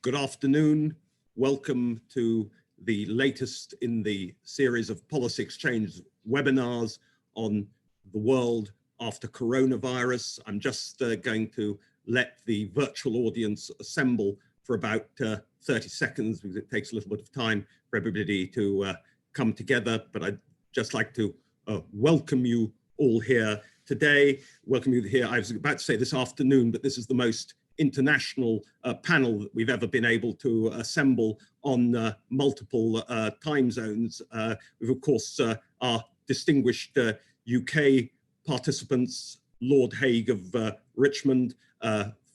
Good afternoon. Welcome to the latest in the series of Policy Exchange webinars on the world after coronavirus. I'm just going to let the virtual audience assemble for about 30 seconds because it takes a little bit of time for everybody to come together. But I'd just like to welcome you all here today. Welcome you here. I was about to say this afternoon, but this is the most international panel that we've ever been able to assemble on multiple time zones. We've of course our distinguished UK participants, Lord Hague of Richmond,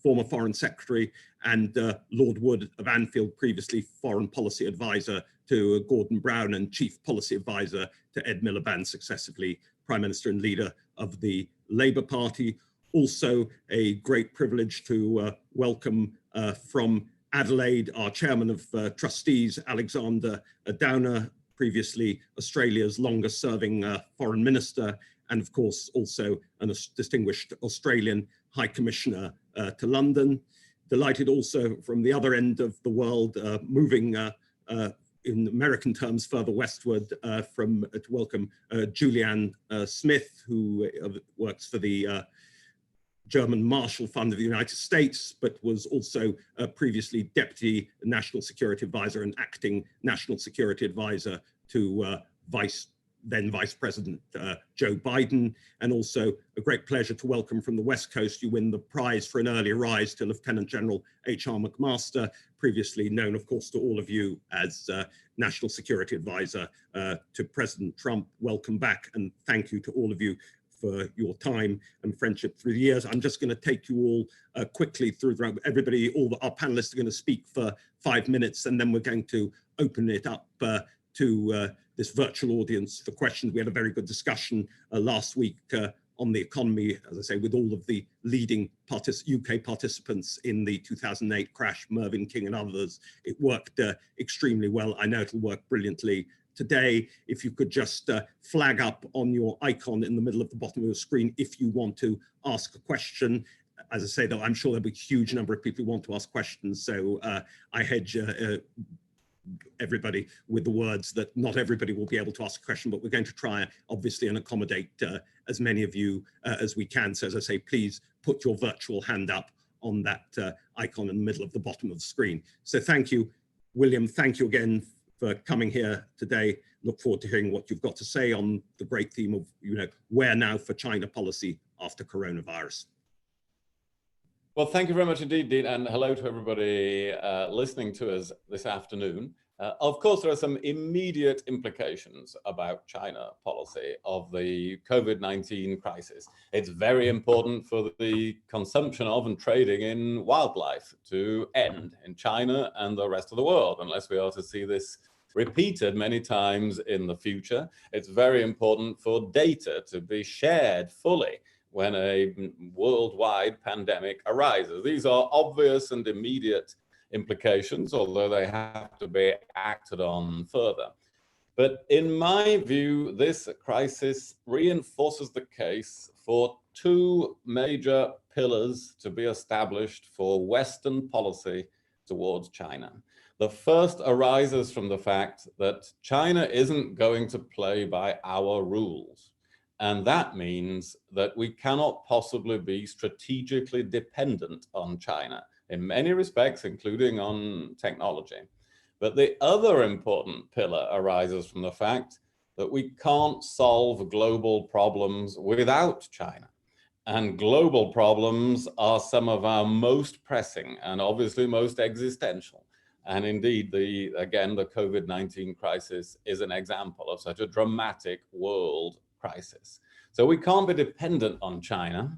former Foreign Secretary, and Lord Wood of Anfield, previously Foreign Policy Advisor to Gordon Brown and Chief Policy Advisor to Ed Miliband, successively Prime Minister and leader of the Labour Party. Also a great privilege to welcome from Adelaide, our Chairman of Trustees, Alexander Downer, previously Australia's longest serving Foreign Minister, and of course also a distinguished Australian High Commissioner to London. Delighted also from the other end of the world, moving in American terms further westward to welcome Julianne Smith, who works for the German Marshall Fund of the United States, but was also previously Deputy National Security Advisor and Acting National Security Advisor to then Vice President Joe Biden. And also a great pleasure to welcome from the West Coast, you win the prize for an early rise to Lieutenant General H.R. McMaster, previously known, of course, to all of you as National Security Advisor to President Trump. Welcome back, and thank you to all of you for your time and friendship through the years. I'm just going to take you all quickly through everybody. All our panelists are going to speak for 5 minutes, and then we're going to open it up to this virtual audience for questions. We had a very good discussion last week on the economy, as I say, with all of the leading UK participants in the 2008 crash, Mervyn King and others. It worked extremely well. I know it'll work brilliantly today. If you could just flag up on your icon in the middle of the bottom of your screen if you want to ask a question. As I say, though, I'm sure there'll be a huge number of people who want to ask questions, so I hedge everybody with the words that not everybody will be able to ask a question, but we're going to try, obviously, and accommodate as many of you as we can. So as I say, please put your virtual hand up on that icon in the middle of the bottom of the screen. So thank you, William. Thank you again for coming here today. Look forward to hearing what you've got to say on the great theme of, where now for China policy after coronavirus. Well, thank you very much indeed, Dean, and hello to everybody listening to us this afternoon. Of course, there are some immediate implications about China policy of the COVID-19 crisis. It's very important for the consumption of and trading in wildlife to end in China and the rest of the world, unless we are to see this repeated many times in the future. It's very important for data to be shared fully when a worldwide pandemic arises. These are obvious and immediate implications, although they have to be acted on further. But in my view, this crisis reinforces the case for two major pillars to be established for Western policy towards China. The first arises from the fact that China isn't going to play by our rules. And that means that we cannot possibly be strategically dependent on China in many respects, including on technology. But the other important pillar arises from the fact that we can't solve global problems without China. And global problems are some of our most pressing and obviously most existential. And indeed, the COVID-19 crisis is an example of such a dramatic world crisis. So we can't be dependent on China,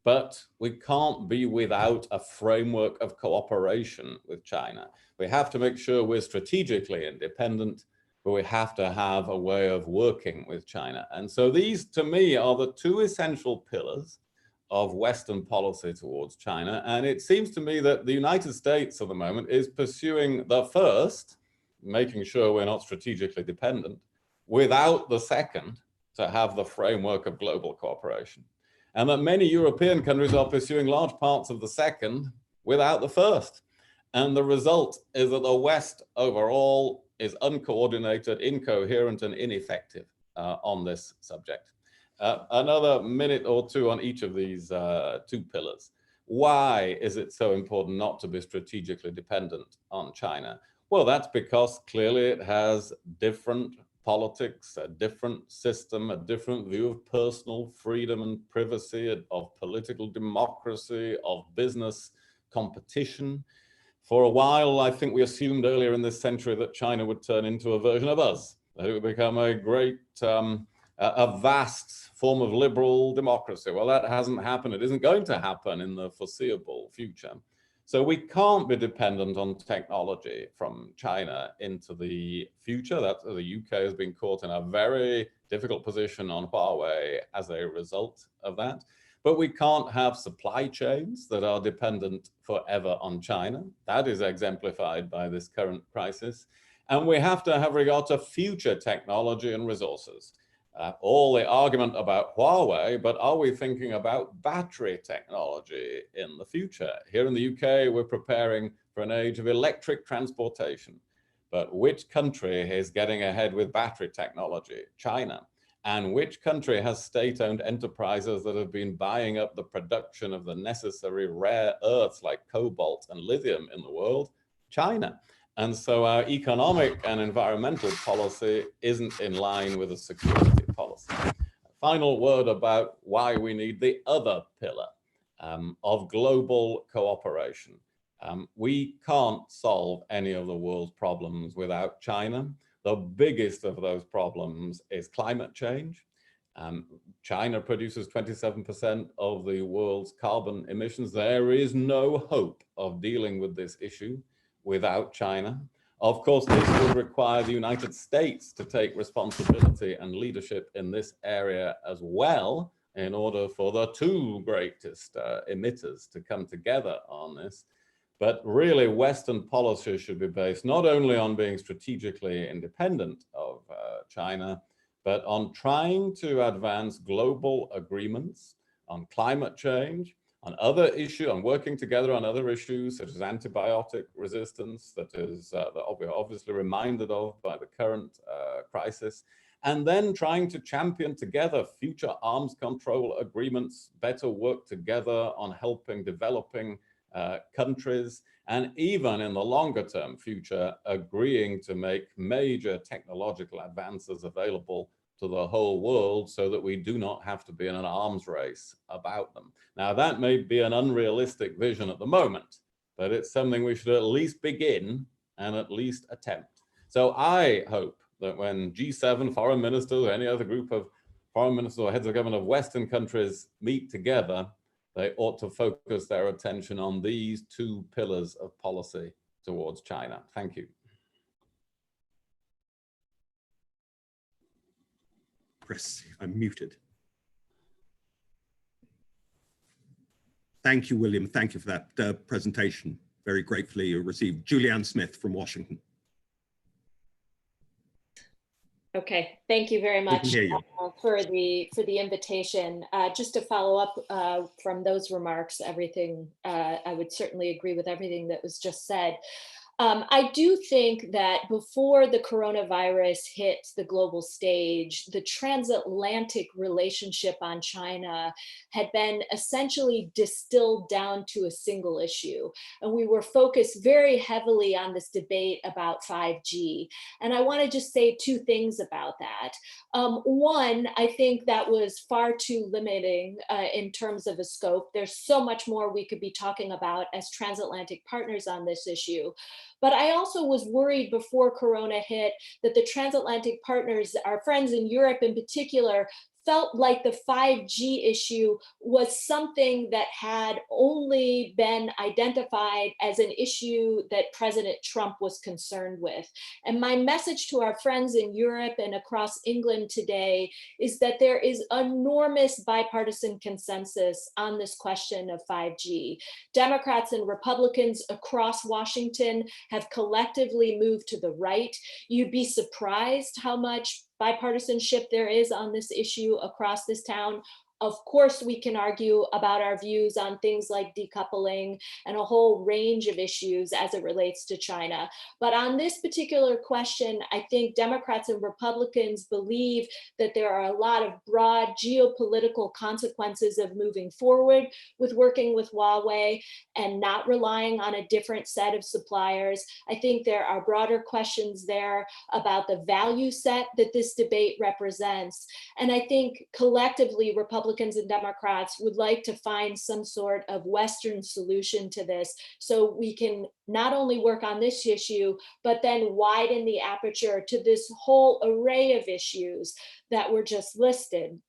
but we can't be without a framework of cooperation with China. We have to make sure we're strategically independent, but we have to have a way of working with China. And so these, to me, are the two essential pillars of Western policy towards China. And it seems to me that the United States at the moment is pursuing the first, making sure we're not strategically dependent, without the second, to have the framework of global cooperation. And that many European countries are pursuing large parts of the second without the first. And the result is that the West overall is uncoordinated, incoherent, and ineffective on this subject. Another minute or two on each of these two pillars. Why is it so important not to be strategically dependent on China? Well, that's because clearly it has different politics, a different system, a different view of personal freedom and privacy, of political democracy, of business competition. For a while, I think we assumed earlier in this century that China would turn into a version of us, that it would become a great, a vast form of liberal democracy. Well, that hasn't happened. It isn't going to happen in the foreseeable future. So we can't be dependent on technology from China into the future. That the UK has been caught in a very difficult position on Huawei as a result of that. But we can't have supply chains that are dependent forever on China. That is exemplified by this current crisis. And we have to have regard to future technology and resources. All the argument about Huawei, but are we thinking about battery technology in the future? Here in the UK, we're preparing for an age of electric transportation. But which country is getting ahead with battery technology? China. And which country has state-owned enterprises that have been buying up the production of the necessary rare earths like cobalt and lithium in the world? China. And so our economic and environmental policy isn't in line with a security policy. Final word about why we need the other pillar of global cooperation. We can't solve any of the world's problems without China. The biggest of those problems is climate change. China produces 27% of the world's carbon emissions. There is no hope of dealing with this issue without China. Of course, this would require the United States to take responsibility and leadership in this area as well, in order for the two greatest emitters to come together on this. But really, Western policy should be based not only on being strategically independent of China, but on trying to advance global agreements on climate change, on other issues, on working together on other issues such as antibiotic resistance, that we're obviously reminded of by the current crisis, and then trying to champion together future arms control agreements, better work together on helping developing countries, and even in the longer term future, agreeing to make major technological advances available to the whole world so that we do not have to be in an arms race about them. Now, that may be an unrealistic vision at the moment, but it's something we should at least begin and at least attempt. So I hope that when G7 foreign ministers or any other group of foreign ministers or heads of government of Western countries meet together, they ought to focus their attention on these two pillars of policy towards China. Thank you. Chris, I'm muted. Thank you, William. Thank you for that presentation. Very gratefully received. Julianne Smith from Washington. Okay, thank you very much for the invitation. Just to follow up from those remarks, everything, I would certainly agree with everything that was just said. I do think that before the coronavirus hit the global stage, the transatlantic relationship on China had been essentially distilled down to a single issue. And we were focused very heavily on this debate about 5G. And I want to just say two things about that. One, I think that was far too limiting in terms of a scope. There's so much more we could be talking about as transatlantic partners on this issue. But I also was worried before Corona hit that the transatlantic partners, our friends in Europe in particular, felt like the 5G issue was something that had only been identified as an issue that President Trump was concerned with. And my message to our friends in Europe and across England today is that there is enormous bipartisan consensus on this question of 5G. Democrats and Republicans across Washington have collectively moved to the right. You'd be surprised how much bipartisanship there is on this issue across this town. Of course, we can argue about our views on things like decoupling and a whole range of issues as it relates to China. But on this particular question, I think Democrats and Republicans believe that there are a lot of broad geopolitical consequences of moving forward with working with Huawei and not relying on a different set of suppliers. I think there are broader questions there about the value set that this debate represents. And I think collectively, Republicans and Democrats would like to find some sort of Western solution to this so we can not only work on this issue, but then widen the aperture to this whole array of issues that were just listed.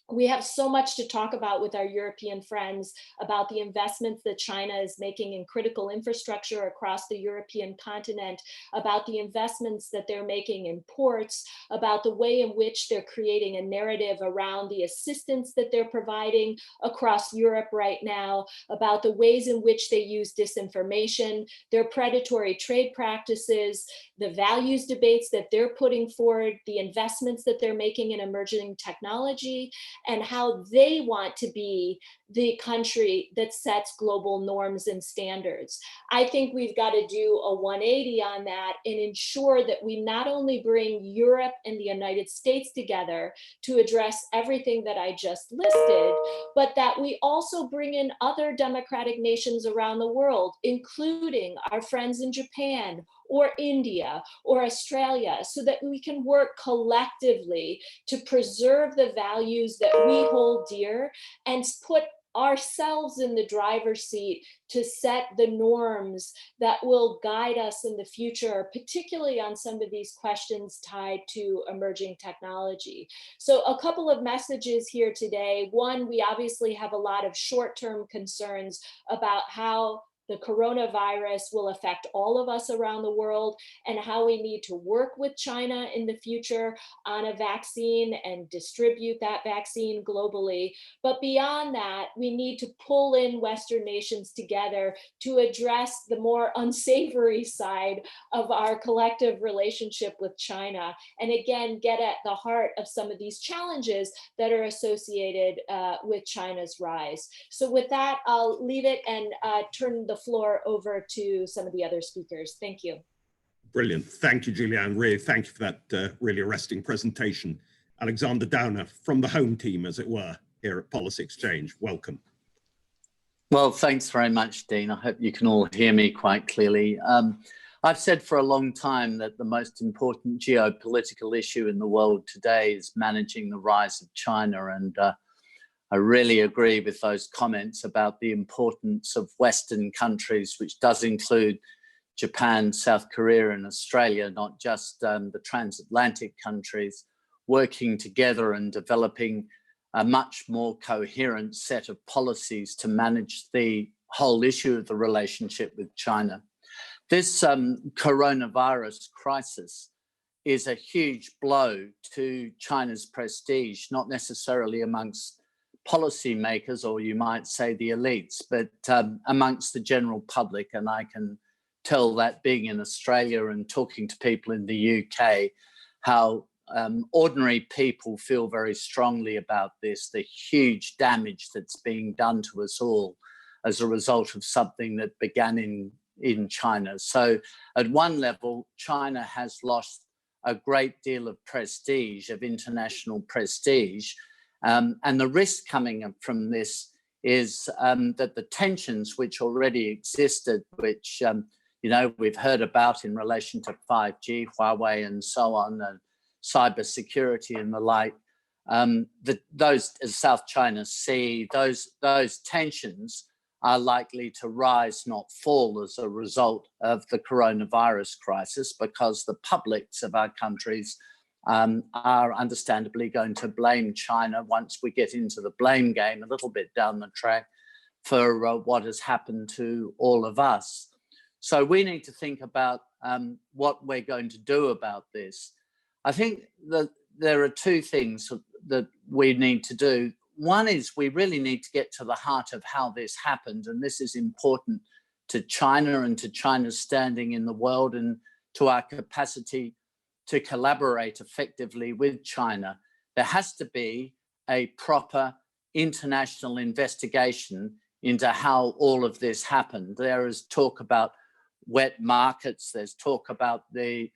We have so much to talk about with our European friends about the investments that China is making in critical infrastructure across the European continent, about the investments that they're making in ports, about the way in which they're creating a narrative around the assistance that they're providing across Europe right now, about the ways in which they use disinformation, their predatory trade practices, the values debates that they're putting forward, the investments that they're making in emerging technology, and how they want to be the country that sets global norms and standards. I think we've got to do a 180 on that and ensure that we not only bring Europe and the United States together to address everything that I just listed, but that we also bring in other democratic nations around the world, including our friends in Japan or India or Australia, so that we can work collectively to preserve the values that we hold dear and put ourselves in the driver's seat to set the norms that will guide us in the future, particularly on some of these questions tied to emerging technology. So a couple of messages here today. One, we obviously have a lot of short-term concerns about how the coronavirus will affect all of us around the world and how we need to work with China in the future on a vaccine and distribute that vaccine globally. But beyond that, we need to pull in Western nations together to address the more unsavory side of our collective relationship with China. And again, get at the heart of some of these challenges that are associated with China's rise. So with that, I'll leave it and turn the floor over to some of the other speakers. Thank you. Brilliant. Thank you, Julianne. Really, thank you for that really arresting presentation. Alexander Downer from the home team, as it were, here at Policy Exchange. Welcome. Well, thanks very much, Dean. I hope you can all hear me quite clearly. I've said for a long time that the most important geopolitical issue in the world today is managing the rise of China, and I really agree with those comments about the importance of Western countries, which does include Japan, South Korea, and Australia, not just the transatlantic countries, working together and developing a much more coherent set of policies to manage the whole issue of the relationship with China. This coronavirus crisis is a huge blow to China's prestige, not necessarily amongst policymakers, or you might say the elites, but amongst the general public. And I can tell that being in Australia and talking to people in the UK, how ordinary people feel very strongly about this, the huge damage that's being done to us all as a result of something that began in China. So at one level, China has lost a great deal of prestige, of international prestige. And the risk coming up from this is that the tensions which already existed, which we've heard about in relation to 5G, Huawei, and so on, and cybersecurity and the like, those, as South China Sea, those tensions are likely to rise, not fall, as a result of the coronavirus crisis, because the publics of our countries are understandably going to blame China once we get into the blame game a little bit down the track for what has happened to all of us. So we need to think about what we're going to do about this. I think that there are two things that we need to do. One is we really need to get to the heart of how this happened, and this is important to China and to China's standing in the world and to our capacity to collaborate effectively with China. There has to be a proper international investigation into how all of this happened. There is talk about wet markets. There's talk about the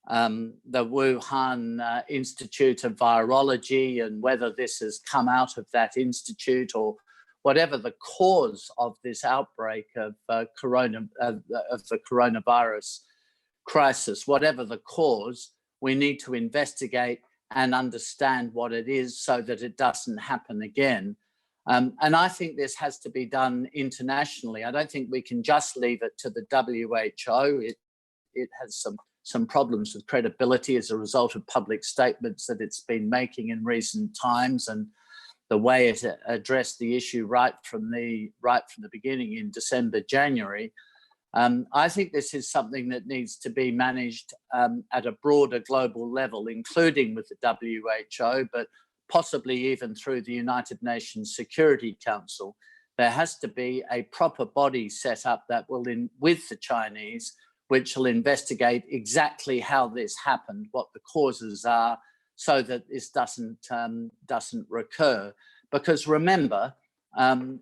Wuhan Institute of Virology and whether this has come out of that institute, or whatever the cause of this outbreak of the coronavirus crisis, whatever the cause, we need to investigate and understand what it is so that it doesn't happen again. And I think this has to be done internationally. I don't think we can just leave it to the WHO. It has some problems with credibility as a result of public statements that it's been making in recent times, and the way it addressed the issue right from the beginning in December, January. I think this is something that needs to be managed at a broader global level, including with the WHO, but possibly even through the United Nations Security Council. There has to be a proper body set up that will, with the Chinese, which will investigate exactly how this happened, what the causes are, so that this doesn't recur. Because remember,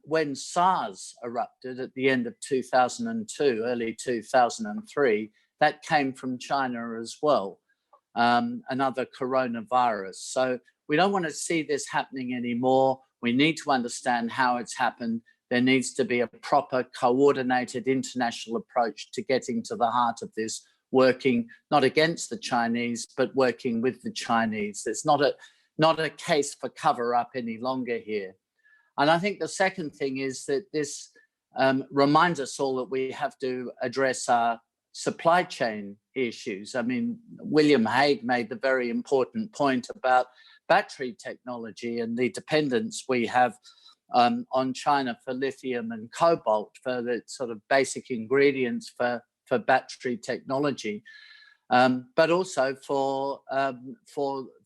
when SARS erupted at the end of 2002, early 2003, that came from China as well, another coronavirus. So we don't want to see this happening anymore. We need to understand how it's happened. There needs to be a proper coordinated international approach to getting to the heart of this, working not against the Chinese, but working with the Chinese. It's not a case for cover up any longer here. And I think the second thing is that this reminds us all that we have to address our supply chain issues. I mean, William Hague made the very important point about battery technology and the dependence we have on China for lithium and cobalt, for the sort of basic ingredients for battery technology, but also for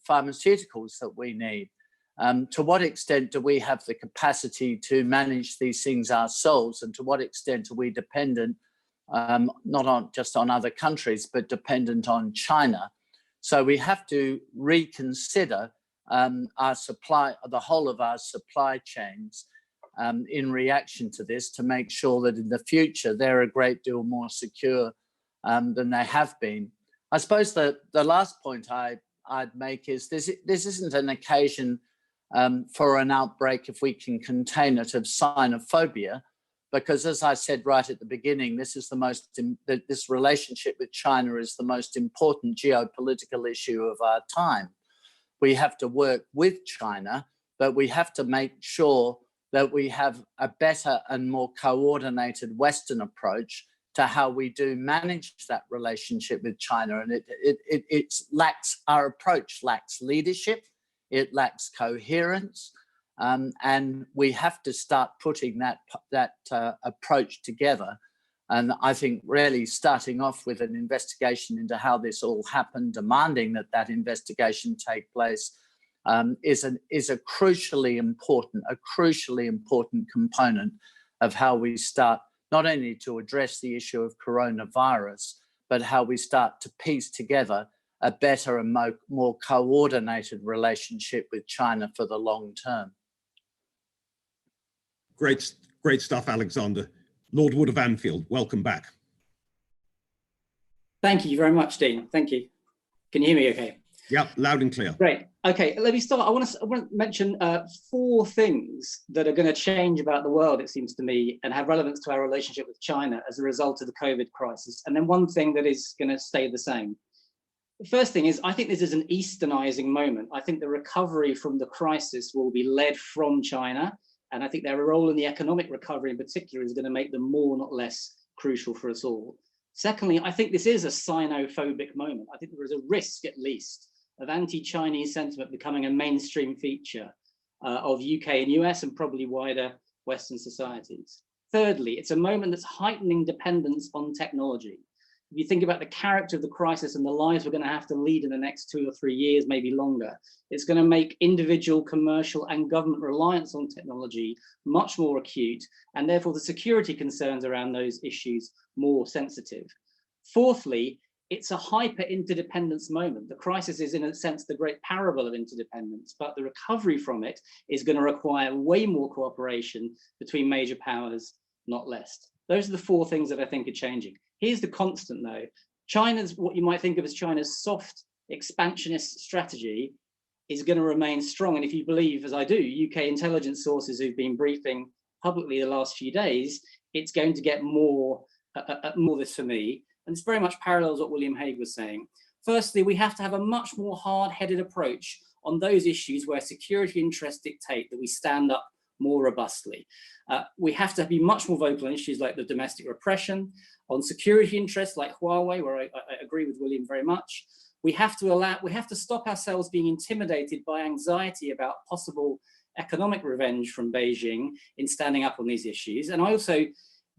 pharmaceuticals that we need. To what extent do we have the capacity to manage these things ourselves, and to what extent are we dependent not just on other countries, but dependent on China? So we have to reconsider our supply, the whole of our supply chains in reaction to this, to make sure that in the future they're a great deal more secure than they have been. I suppose the last point I'd make is this isn't an occasion for an outbreak, if we can contain it, of xenophobia, because as I said right at the beginning, this relationship with China is the most important geopolitical issue of our time. We have to work with China, but we have to make sure that we have a better and more coordinated Western approach to how we do manage that relationship with China. And our approach lacks leadership, it lacks coherence, and we have to start putting that approach together. And I think really starting off with an investigation into how this all happened, demanding that investigation take place, is a crucially important component of how we start not only to address the issue of coronavirus, but how we start to piece together a better and more coordinated relationship with China for the long term. Great stuff, Alexander. Lord Wood of Anfield, welcome back. Thank you very much, Dean. Thank you. Can you hear me okay? Yeah, loud and clear. Great. Okay, let me start. I want to mention 4 things that are going to change about the world, it seems to me, and have relevance to our relationship with China as a result of the COVID crisis. And then one thing that is going to stay the same. The first thing is, I think this is an Easternizing moment. I think the recovery from the crisis will be led from China. And I think their role in the economic recovery in particular is going to make them more, not less, crucial for us all. Secondly, I think this is a sinophobic moment. I think there is a risk, at least, of anti-Chinese sentiment becoming a mainstream feature of UK and US and probably wider Western societies. Thirdly, it's a moment that's heightening dependence on technology. If you think about the character of the crisis and the lives we're going to have to lead in the next 2 or 3 years, maybe longer, it's going to make individual, commercial and government reliance on technology much more acute, and therefore the security concerns around those issues more sensitive. Fourthly, it's a hyper interdependence moment. The crisis is, in a sense, the great parable of interdependence, but the recovery from it is going to require way more cooperation between major powers, not less. Those are the four things that I think are changing. Here's the constant, though. China's, what you might think of as China's soft expansionist strategy, is going to remain strong. And if you believe, as I do, UK intelligence sources who've been briefing publicly the last few days, it's going to get more this for me. And this very much parallels what William Hague was saying. Firstly, we have to have a much more hard-headed approach on those issues where security interests dictate that we stand up more robustly. We have to be much more vocal on issues like the domestic repression, on security interests like Huawei, where I agree with William very much. We have to stop ourselves being intimidated by anxiety about possible economic revenge from Beijing in standing up on these issues. And I also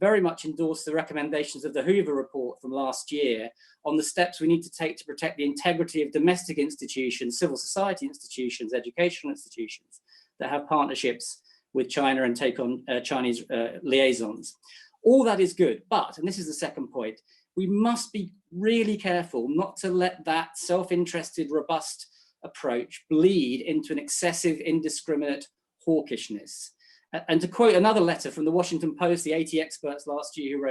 very much endorse the recommendations of the Hoover report from last year on the steps we need to take to protect the integrity of domestic institutions, civil society institutions, educational institutions that have partnerships with China and take on Chinese liaisons. All that is good, but, and this is the second point, we must be really careful not to let that self-interested, robust approach bleed into an excessive, indiscriminate hawkishness. And to quote another letter from the Washington Post, the 80 experts last year who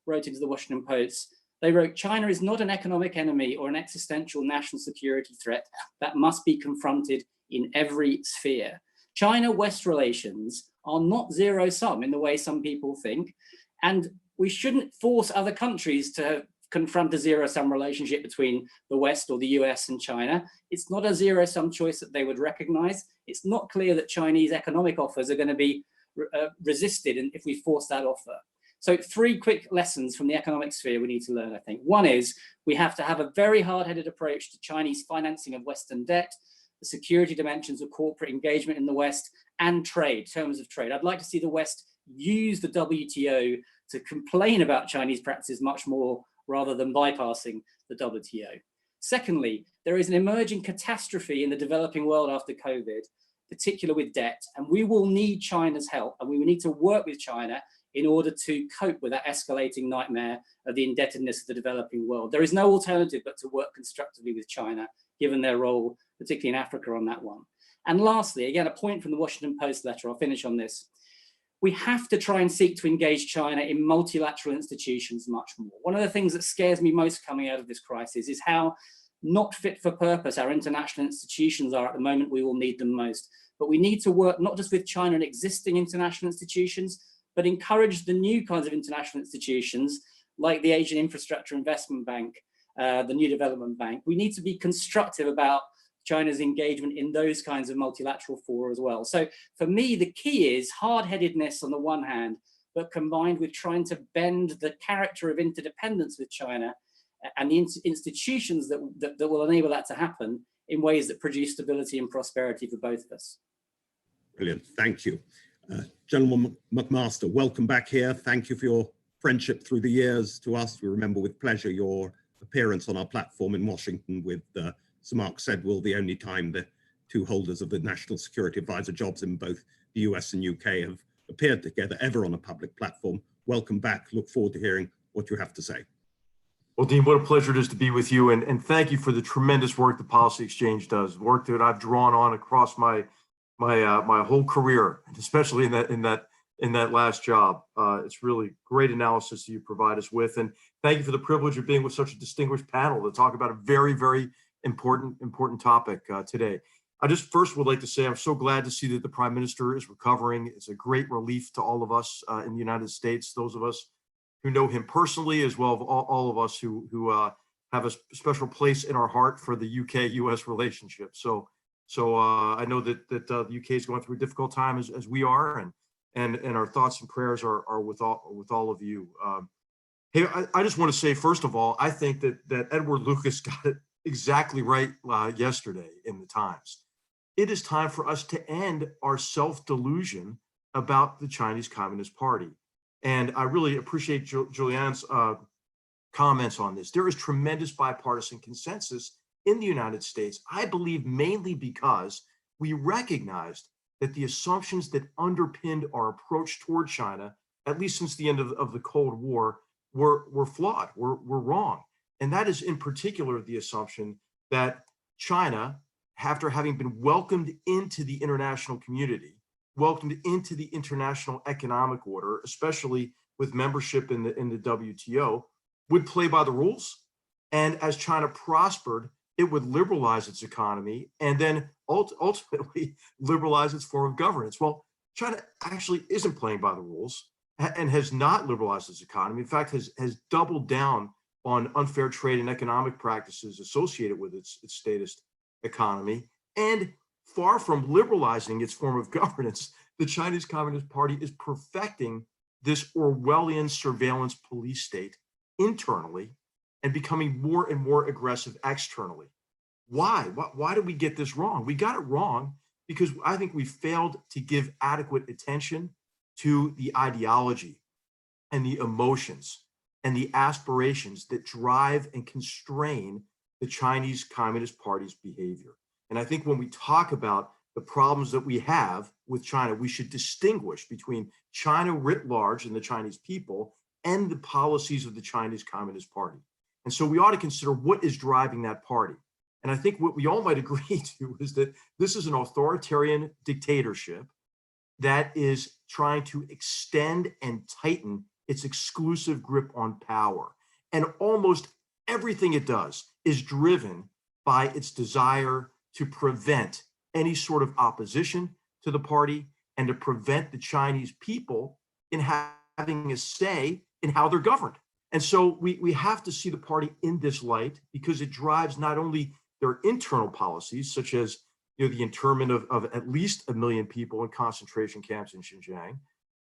wrote into the Washington Post, they wrote, China is not an economic enemy or an existential national security threat that must be confronted in every sphere. China-West relations are not zero-sum in the way some people think, and we shouldn't force other countries to confront a zero-sum relationship between the West or the US and China. It's not a zero-sum choice that they would recognize. It's not clear that Chinese economic offers are going to be resisted if we force that offer. So 3 quick lessons from the economic sphere we need to learn, I think. One is we have to have a very hard-headed approach to Chinese financing of Western debt, the security dimensions of corporate engagement in the West, and trade, terms of trade. I'd like to see the West use the WTO to complain about Chinese practices much more rather than bypassing the WTO. Secondly, there is an emerging catastrophe in the developing world after COVID, particularly with debt, and we will need China's help, and we will need to work with China in order to cope with that escalating nightmare of the indebtedness of the developing world. There is no alternative but to work constructively with China, given their role, particularly in Africa on that one. And lastly, again, a point from the Washington Post letter, I'll finish on this. We have to try and seek to engage China in multilateral institutions much more. One of the things that scares me most coming out of this crisis is how not fit for purpose our international institutions are at the moment. We will need them most. But we need to work not just with China and existing international institutions, but encourage the new kinds of international institutions like the Asian Infrastructure Investment Bank, the New Development Bank. We need to be constructive about China's engagement in those kinds of multilateral fora as well. So for me, the key is hard-headedness on the one hand, but combined with trying to bend the character of interdependence with China and the institutions that will enable that to happen in ways that produce stability and prosperity for both of us. Brilliant, thank you. General McMaster, welcome back here. Thank you for your friendship through the years to us. We remember with pleasure your appearance on our platform in Washington with Sir Mark Sedwill, the only time the 2 holders of the National Security Advisor jobs in both the US and UK have appeared together ever on a public platform. Welcome back. Look forward to hearing what you have to say. Well, Dean, what a pleasure it is to be with you, and thank you for the tremendous work the Policy Exchange does, work that I've drawn on across my whole career, especially in that last job. It's really great analysis that you provide us with, and thank you for the privilege of being with such a distinguished panel to talk about a very, very important topic today. I just first would like to say I'm so glad to see that the Prime Minister is recovering. It's a great relief to all of us in the United States, those of us who know him personally, as well as all of us who have a special place in our heart for the UK-US relationship. So I know that the UK is going through a difficult time as we are, and our thoughts and prayers are with all of you. Hey, I just want to say, first of all, I think that Edward Lucas got it exactly right yesterday in the Times. It is time for us to end our self-delusion about the Chinese Communist Party. And I really appreciate Julianne's comments on this. There is tremendous bipartisan consensus in the United States, I believe mainly because we recognized that the assumptions that underpinned our approach toward China, at least since the end of the Cold War, were flawed, were wrong. And that is in particular the assumption that China, after having been welcomed into the international community, welcomed into the international economic order, especially with membership in the WTO, would play by the rules. And as China prospered, it would liberalize its economy and then ultimately liberalize its form of governance. Well, China actually isn't playing by the rules and has not liberalized its economy. In fact, has doubled down on unfair trade and economic practices associated with its statist economy. And far from liberalizing its form of governance, the Chinese Communist Party is perfecting this Orwellian surveillance police state internally and becoming more and more aggressive externally. Why? Why did we get this wrong? We got it wrong because I think we failed to give adequate attention to the ideology and the emotions and the aspirations that drive and constrain the Chinese Communist Party's behavior. And I think when we talk about the problems that we have with China, we should distinguish between China writ large and the Chinese people and the policies of the Chinese Communist Party. And so we ought to consider what is driving that party. And I think what we all might agree to is that this is an authoritarian dictatorship that is trying to extend and tighten its exclusive grip on power. And almost everything it does is driven by its desire to prevent any sort of opposition to the party and to prevent the Chinese people in having a say in how they're governed. And so we have to see the party in this light because it drives not only their internal policies, such as the internment of at least 1 million people in concentration camps in Xinjiang.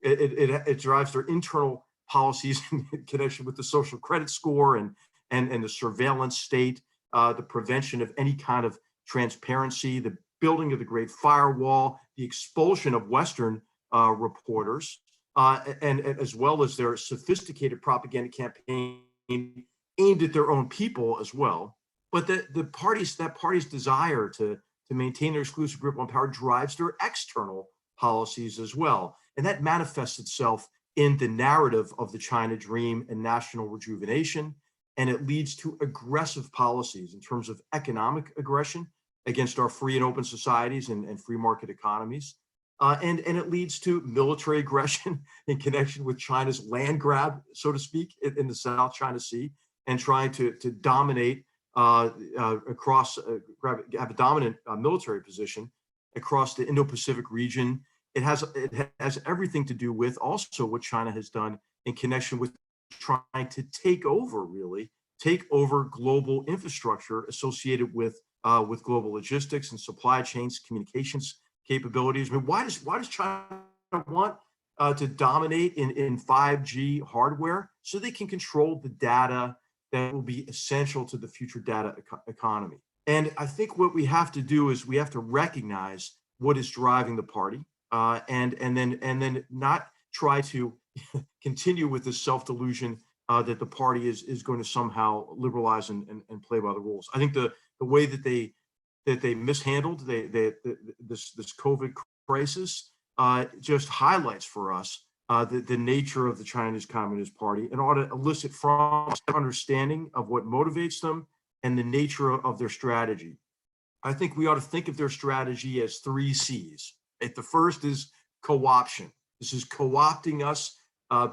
It drives their internal policies in connection with the social credit score and the surveillance state, the prevention of any kind of transparency, the building of the Great Firewall, the expulsion of Western reporters, and as well as their sophisticated propaganda campaign aimed at their own people as well. But that party's desire to maintain their exclusive grip on power drives their external policies as well. And that manifests itself in the narrative of the China dream and national rejuvenation. And it leads to aggressive policies in terms of economic aggression against our free and open societies and free market economies. And it leads to military aggression in connection with China's land grab, so to speak, in the South China Sea, and trying to dominate across, have a dominant military position across the Indo-Pacific region. It has everything to do with also what China has done in connection with trying to take over global infrastructure associated with global logistics and supply chains, communications capabilities. I mean, why does China want to dominate in 5G hardware? So they can control the data that will be essential to the future data economy. And I think what we have to do is we have to recognize what is driving the party, and then not try to continue with this self-delusion that the party is going to somehow liberalize and play by the rules. I think the way that they mishandled this COVID crisis just highlights for us the nature of the Chinese Communist Party and ought to elicit from us an understanding of what motivates them and the nature of their strategy. I think we ought to think of their strategy as 3 C's. The first is co-option. This is co-opting us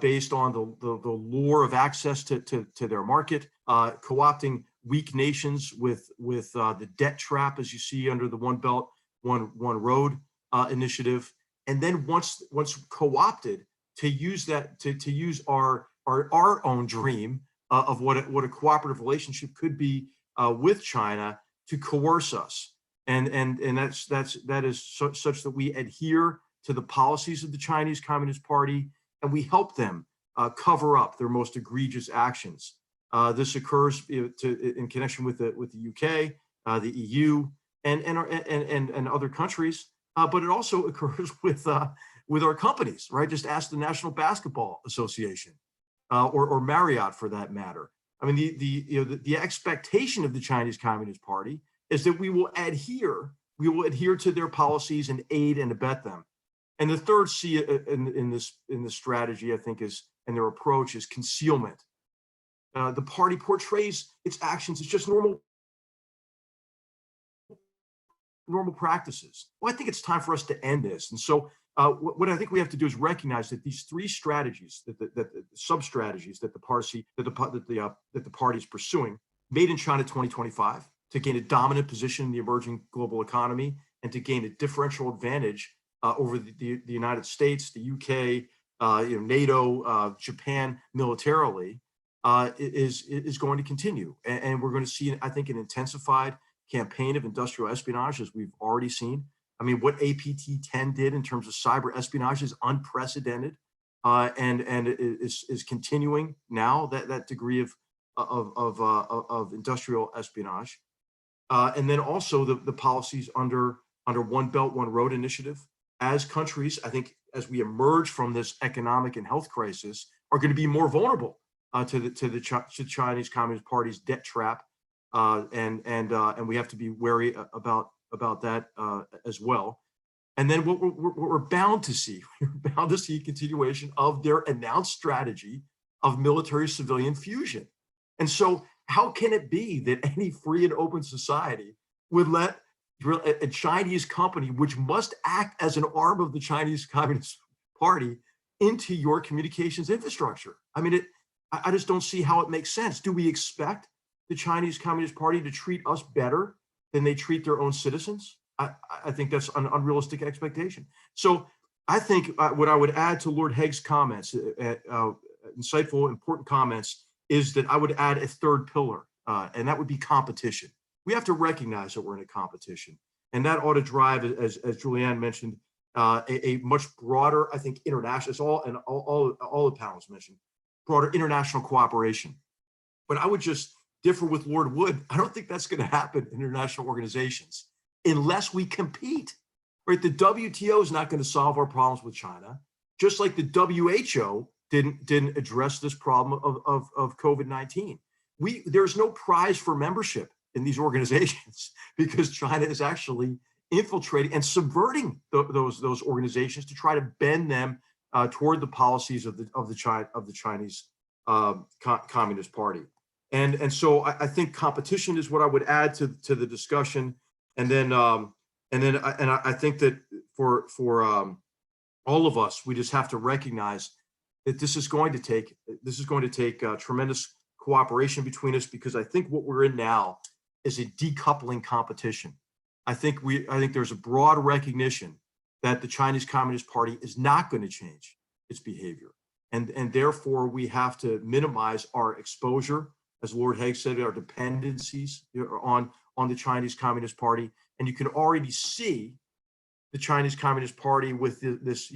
based on the lure of access to their market, co-opting weak nations with the debt trap, as you see under the One Belt, One Road initiative. And then once co-opted, to use that to use our own dream of what a cooperative relationship could be with China to coerce us, and that is such that we adhere to the policies of the Chinese Communist Party and we help them cover up their most egregious actions. This occurs in connection with the UK, the EU, and other countries, but it also occurs with our companies, right? Just ask the National Basketball Association or Marriott for that matter. I mean, the expectation of the Chinese Communist Party is that we will adhere to their policies and aid and abet them. And the third C in this strategy, I think, and their approach is concealment. the party portrays its actions as just normal practices. Well, I think it's time for us to end this. And so what I think we have to do is recognize that these three strategies, that the sub-strategies that the party is pursuing, made in China 2025, to gain a dominant position in the emerging global economy and to gain a differential advantage over the United States, the UK, NATO, Japan militarily, is going to continue. And we're going to see, I think, an intensified campaign of industrial espionage, as we've already seen. I mean, what APT-10 did in terms of cyber espionage is unprecedented, and is continuing now, that degree of industrial espionage. And then also the policies under One Belt, One Road initiative. As countries, I think, as we emerge from this economic and health crisis, are going to be more vulnerable to the Chinese Communist Party's debt trap, and we have to be wary about that as well. And then what we're bound to see, a continuation of their announced strategy of military-civilian fusion. And so, how can it be that any free and open society would let a Chinese company, which must act as an arm of the Chinese Communist Party, into your communications infrastructure? I mean, I just don't see how it makes sense. Do we expect the Chinese Communist Party to treat us better than they treat their own citizens? I think that's an unrealistic expectation. So I think what I would add to Lord Haig's comments, insightful, important comments, is that I would add a third pillar, and that would be competition. We have to recognize that we're in a competition, and that ought to drive, as Julianne mentioned, a much broader, I think, international, all the panelists mentioned, broader international cooperation. But I would just differ with Lord Wood. I don't think that's going to happen in international organizations unless we compete, right? The WTO is not going to solve our problems with China, just like the WHO didn't address this problem of COVID-19. There's no prize for membership in these organizations because China is actually infiltrating and subverting those organizations to try to bend them toward the policies of the Chinese Communist Party. And so I think competition is what I would add to the discussion. And then I think that for all of us, we just have to recognize that this is going to take tremendous cooperation between us, because I think what we're in now is a decoupling competition. I think there's a broad recognition that the Chinese Communist Party is not going to change its behavior, and therefore we have to minimize our exposure, as Lord Haig said, our dependencies on the Chinese Communist Party. And you can already see the Chinese Communist Party with this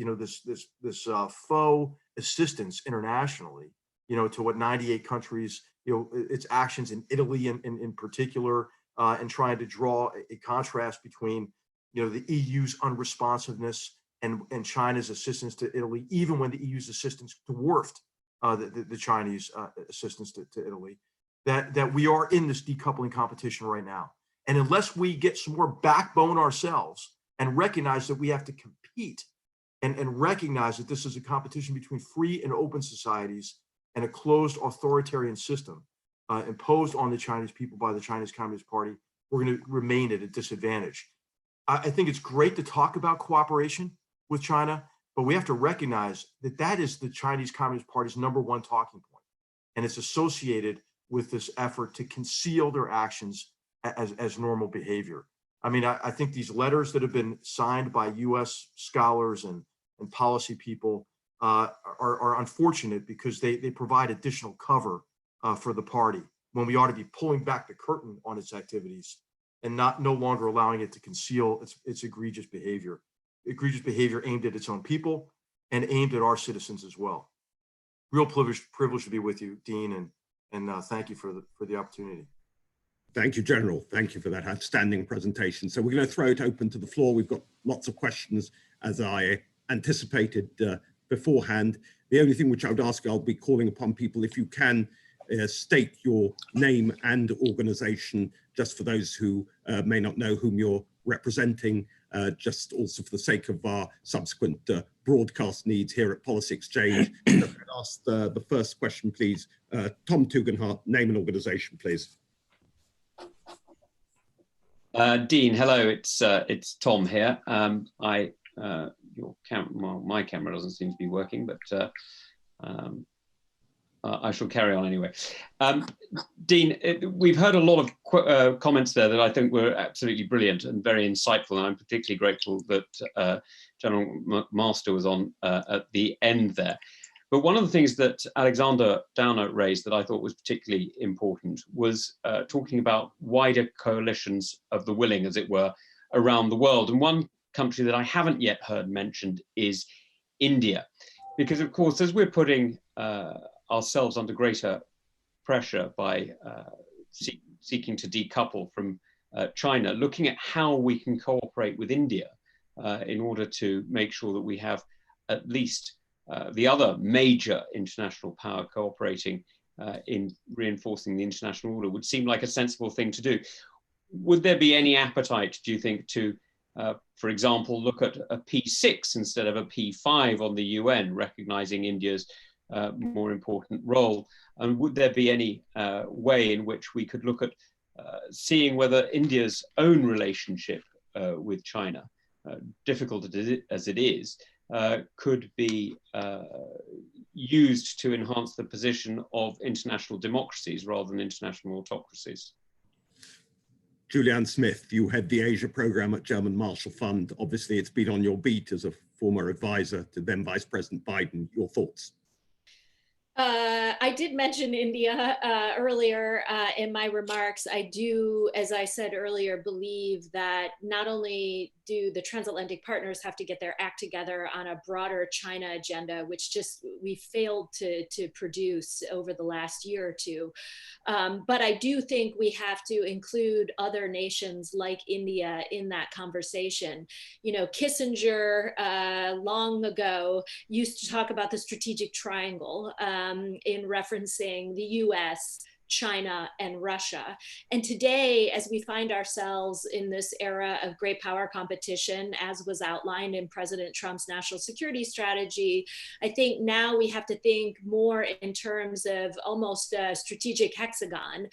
faux assistance internationally, to what 98 countries, its actions in Italy in particular, and trying to draw a contrast between, the EU's unresponsiveness and China's assistance to Italy, even when the EU's assistance dwarfed the Chinese assistance to Italy, that we are in this decoupling competition right now. And unless we get some more backbone ourselves and recognize that we have to compete and recognize that this is a competition between free and open societies and a closed authoritarian system imposed on the Chinese people by the Chinese Communist Party, we're going to remain at a disadvantage. I think it's great to talk about cooperation with China, but we have to recognize that that is the Chinese Communist Party's #1 talking point. And it's associated with this effort to conceal their actions as normal behavior. I mean, I think these letters that have been signed by US scholars and policy people are unfortunate, because they provide additional cover for the party when we ought to be pulling back the curtain on its activities and no longer allowing it to conceal its egregious behavior aimed at its own people and aimed at our citizens as well. Real privilege to be with you, Dean, and thank you for the opportunity. Thank you, General. Thank you for that outstanding presentation. So we're going to throw it open to the floor. We've got lots of questions, as I anticipated beforehand. The only thing which I would ask, I'll be calling upon people, if you can state your name and organization, just for those who may not know whom you're representing. just also for the sake of our subsequent broadcast needs here at Policy Exchange. I'd ask the first question, please. Tom Tugendhat, name and organization, please. Dean, hello, it's Tom here. My camera doesn't seem to be working, but I shall carry on anyway. Dean, we've heard a lot of comments there that I think were absolutely brilliant and very insightful, and I'm particularly grateful that General Master was on at the end there. But one of the things that Alexander Downer raised that I thought was particularly important was talking about wider coalitions of the willing, as it were, around the world. And one country that I haven't yet heard mentioned is India. Because of course, as we're putting ourselves under greater pressure by seeking to decouple from China, looking at how we can cooperate with India in order to make sure that we have at least the other major international power cooperating in reinforcing the international order would seem like a sensible thing to do. Would there be any appetite, do you think, to, for example, look at a P6 instead of a P5 on the UN, recognizing India's more important role? And would there be any way in which we could look at seeing whether India's own relationship with China, difficult as it is, could be used to enhance the position of international democracies rather than international autocracies? Julianne Smith, you head the Asia program at German Marshall Fund. Obviously, it's been on your beat as a former advisor to then Vice President Biden. Your thoughts? I did mention India earlier in my remarks. I do, as I said earlier, believe that not only do the transatlantic partners have to get their act together on a broader China agenda, which just we failed to produce over the last year or two, but I do think we have to include other nations like India in that conversation. You know, Kissinger long ago used to talk about the strategic triangle in referencing the US, China, and Russia. And today, as we find ourselves in this era of great power competition, as was outlined in President Trump's national security strategy, I think now we have to think more in terms of almost a strategic hexagon,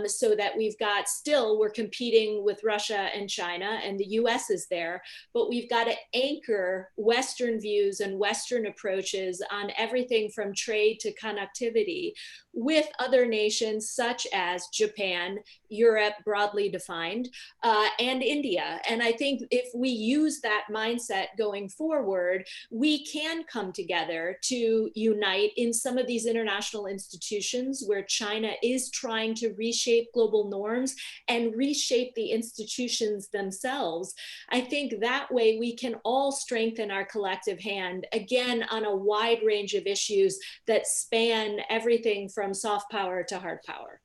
so that we've got we're competing with Russia and China, and the US is there, but we've got to anchor Western views and Western approaches on everything from trade to connectivity with other nations such as Japan, Europe broadly defined, and India. And I think if we use that mindset going forward, we can come together to unite in some of these international institutions where China is trying to reshape global norms and reshape the institutions themselves. I think that way we can all strengthen our collective hand, again, on a wide range of issues that span everything from soft power to hard power.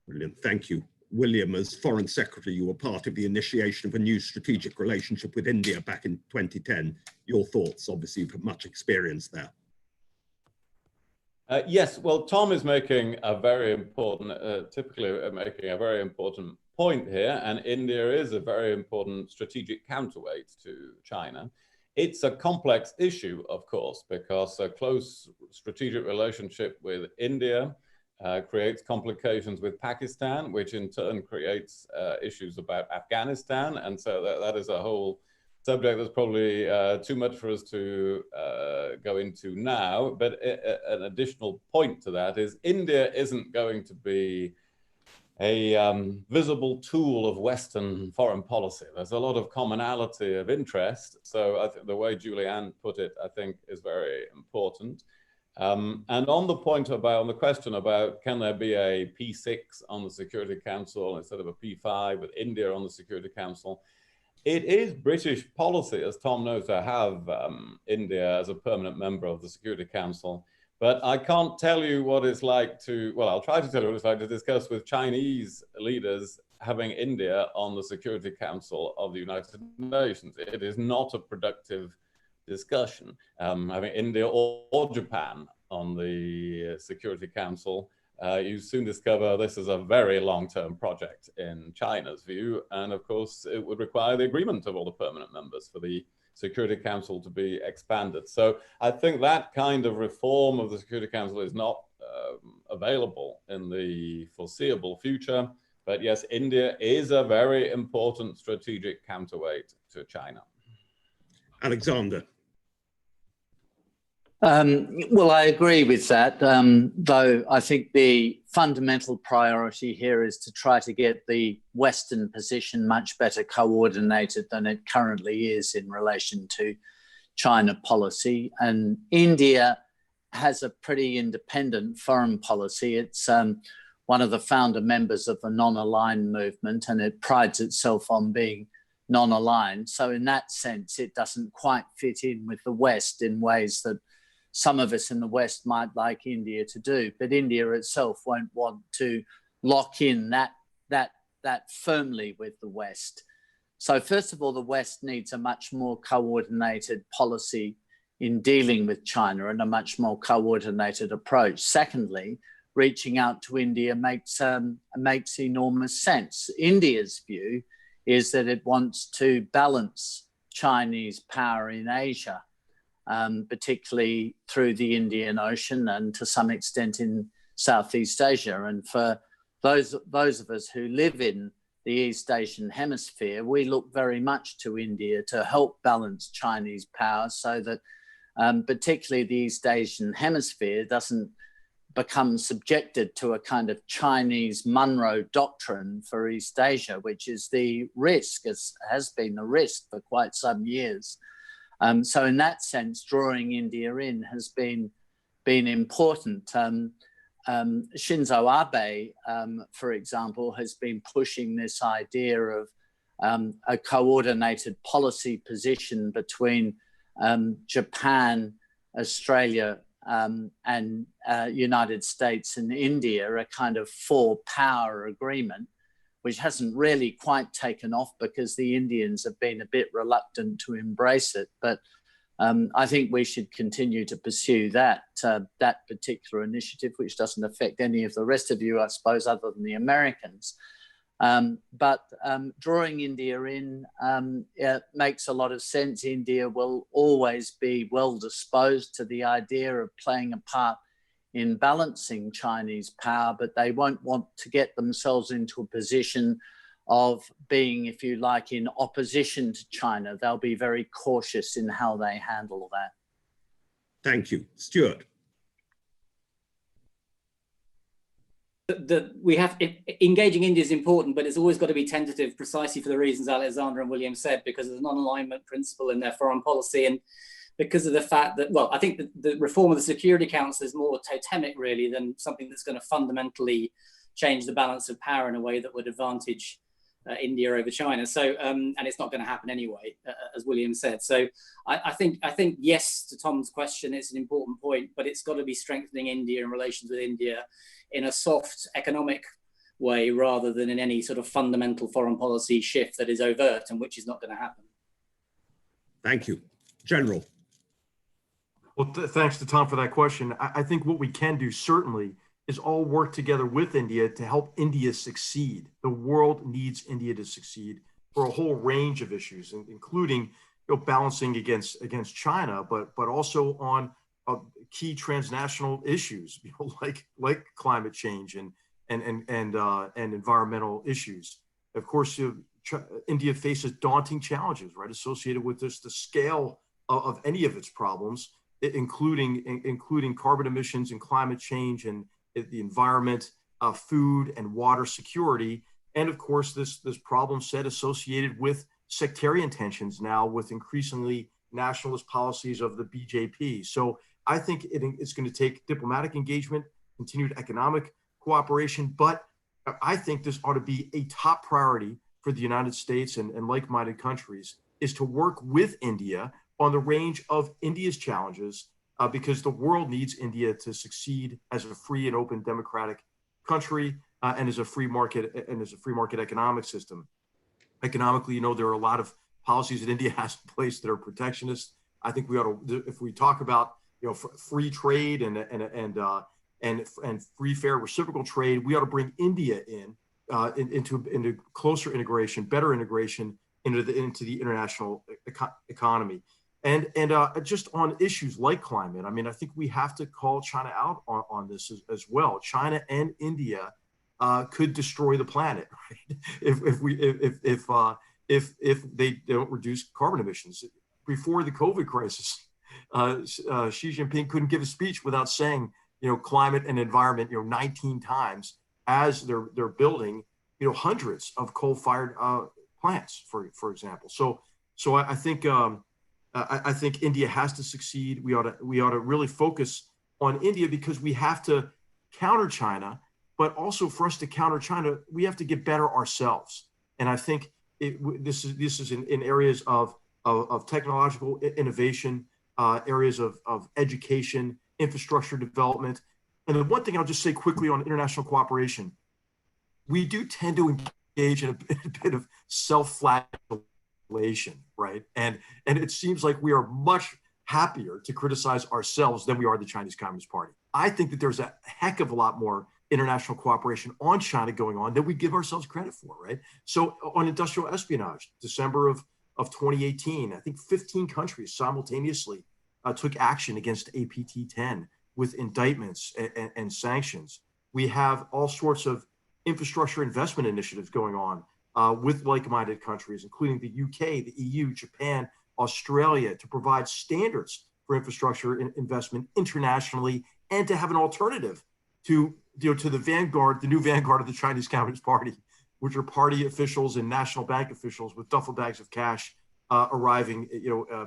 Brilliant, thank you. William, as Foreign Secretary, you were part of the initiation of a new strategic relationship with India back in 2010. Your thoughts? Obviously, you've got much experience there. Yes, well, Tom is making a very important, typically making a very important point here, and India is a very important strategic counterweight to China. It's a complex issue, of course, because a close strategic relationship with India creates complications with Pakistan, which in turn creates issues about Afghanistan. And so that is a whole subject that's probably too much for us to go into now. But an additional point to that is India isn't going to be a visible tool of Western foreign policy. There's a lot of commonality of interest. So I think the way Julianne put it, I think, is very important. And on the question about can there be a P6 on the Security Council instead of a P5 with India on the Security Council, it is British policy, as Tom knows, to have India as a permanent member of the Security Council. But I can't tell you what it's like to, well, I'll try to tell you what it's like to discuss with Chinese leaders having India on the Security Council of the United Nations. It is not a productive discussion. Having India or Japan on the Security Council you soon discover this is a very long-term project in China's view. And of course, it would require the agreement of all the permanent members for the Security Council to be expanded. So I think that kind of reform of the Security Council is not available in the foreseeable future. But yes, India is a very important strategic counterweight to China. Alexander. Well, I agree with that, though I think the fundamental priority here is to try to get the Western position much better coordinated than it currently is in relation to China policy. And India has a pretty independent foreign policy. It's one of the founder members of the non-aligned movement, and it prides itself on being non-aligned. So in that sense, it doesn't quite fit in with the West in ways that some of us in the West might like India to do, but India itself won't want to lock in that firmly with the West. So first of all, the West needs a much more coordinated policy in dealing with China and a much more coordinated approach. Secondly, reaching out to India makes enormous sense. India's view is that it wants to balance Chinese power in Asia, particularly through the Indian Ocean and to some extent in Southeast Asia. And for those of us who live in the East Asian hemisphere, we look very much to India to help balance Chinese power so that particularly the East Asian hemisphere doesn't become subjected to a kind of Chinese Monroe doctrine for East Asia, which is the risk, has been the risk for quite some years. So in that sense, drawing India in has been important. Shinzo Abe, for example, has been pushing this idea of a coordinated policy position between Japan, Australia, and United States and India, a kind of four-power agreement, which hasn't really quite taken off because the Indians have been a bit reluctant to embrace it. But I think we should continue to pursue that particular initiative, which doesn't affect any of the rest of you, I suppose, other than the Americans. But drawing India in makes a lot of sense. India will always be well disposed to the idea of playing a part in balancing Chinese power, but they won't want to get themselves into a position of being, if you like, in opposition to China. They'll be very cautious in how they handle that. Thank you. Stuart. Engaging India is important, but it's always got to be tentative, precisely for the reasons Alexander and William said, because of the non-alignment principle in their foreign policy, and because of the fact that, well, I think the reform of the Security Council is more totemic, really, than something that's going to fundamentally change the balance of power in a way that would advantage India over China. So, and it's not going to happen anyway, as William said. So I think yes, to Tom's question, it's an important point, but it's got to be strengthening India and relations with India in a soft economic way, rather than in any sort of fundamental foreign policy shift that is overt and which is not going to happen. Thank you. General. Well, thanks to Tom for that question. I think what we can do certainly is all work together with India to help India succeed. The world needs India to succeed for a whole range of issues, including balancing against China, but also on key transnational issues, like climate change and environmental issues. Of course, India faces daunting challenges, right, associated with the scale of any of its problems, including carbon emissions and climate change and the environment, food and water security, and of course this problem set associated with sectarian tensions now with increasingly nationalist policies of the BJP. So I think it's going to take diplomatic engagement, continued economic cooperation, but I think this ought to be a top priority for the United States and like-minded countries, is to work with India on the range of India's challenges, because the world needs India to succeed as a free and open democratic country and as a free market economic system. Economically, there are a lot of policies that India has in place that are protectionist. I think we ought to, if we talk about free trade and and free, fair, reciprocal trade. We ought to bring India into closer integration, better integration into the international economy. And just on issues like climate, I mean, I think we have to call China out on this as well. China and India could destroy the planet, right? If they don't reduce carbon emissions. Before the COVID crisis, Xi Jinping couldn't give a speech without saying, climate and environment, 19 times, as they're building, hundreds of coal-fired plants, for example. So I think I think India has to succeed. We ought to really focus on India, because we have to counter China, but also for us to counter China, we have to get better ourselves. And I think this is in areas of technological innovation, areas of education, infrastructure development. And the one thing I'll just say quickly on international cooperation, we do tend to engage in a bit of self-flagellation, right? And it seems like we are much happier to criticize ourselves than we are the Chinese Communist Party. I think that there's a heck of a lot more international cooperation on China going on than we give ourselves credit for, right? So on industrial espionage, December of 2018, I think 15 countries simultaneously took action against APT-10 with indictments and sanctions. We have all sorts of infrastructure investment initiatives going on with like-minded countries, including the UK, the EU, Japan, Australia, to provide standards for infrastructure investment internationally, and to have an alternative to the vanguard, the new vanguard of the Chinese Communist Party, which are party officials and national bank officials with duffel bags of cash arriving,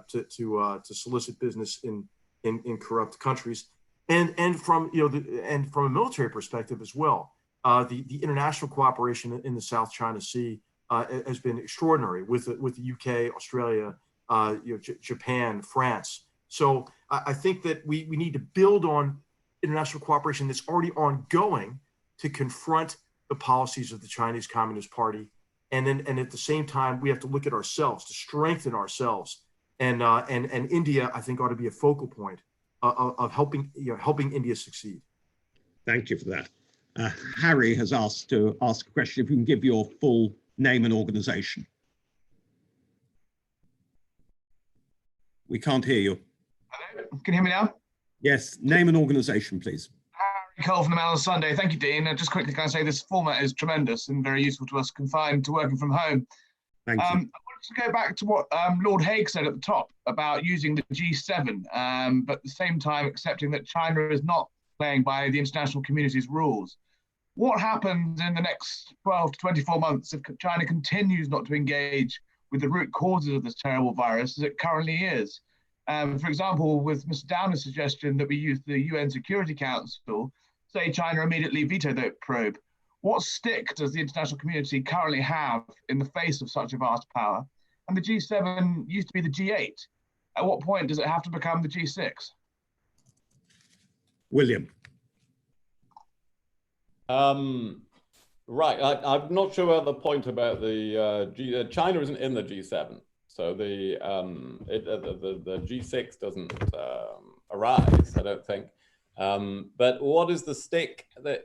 to solicit business in corrupt countries, and from a military perspective as well. The international cooperation in the South China Sea has been extraordinary with the UK, Australia, Japan, France. So I think that we need to build on international cooperation that's already ongoing to confront the policies of the Chinese Communist Party, and at the same time we have to look at ourselves to strengthen ourselves. And India, I think, ought to be a focal point of helping India succeed. Thank you for that. Harry has asked to ask a question. If you can give your full name and organization. We can't hear you. Hello, can you hear me now? Yes, name and organization, please. Harry Cole from the Mail on Sunday. Thank you, Dean. Just quickly, can I say this format is tremendous and very useful to us confined to working from home. Thank you. I wanted to go back to what Lord Hague said at the top about using the G7, but at the same time accepting that China is not playing by the international community's rules. What happens in the next 12 to 24 months if China continues not to engage with the root causes of this terrible virus as it currently is? For example, with Mr. Downer's suggestion that we use the UN Security Council, say China immediately veto that probe. What stick does the international community currently have in the face of such a vast power? And the G7 used to be the G8. At what point does it have to become the G6? William. Right, I'm not sure about the point about the China isn't in the G7, so the G6 doesn't arise, I don't think. But what is the stick? That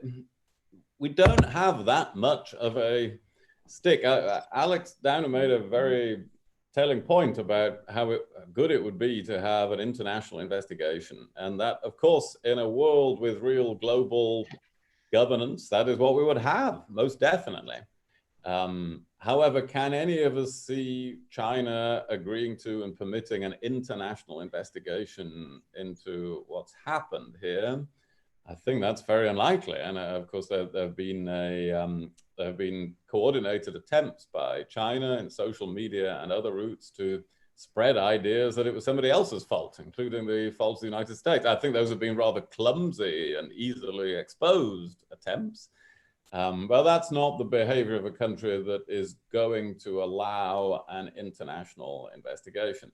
we don't have that much of a stick. Alex Downer made a very telling point about how good it would be to have an international investigation, and that, of course, in a world with real global governance, that is what we would have, most definitely. However, can any of us see China agreeing to and permitting an international investigation into what's happened here? I think that's very unlikely. And of course, there have been coordinated attempts by China in social media and other routes to spread ideas that it was somebody else's fault, including the fault of the United States. I think those have been rather clumsy and easily exposed attempts. Well, that's not the behavior of a country that is going to allow an international investigation.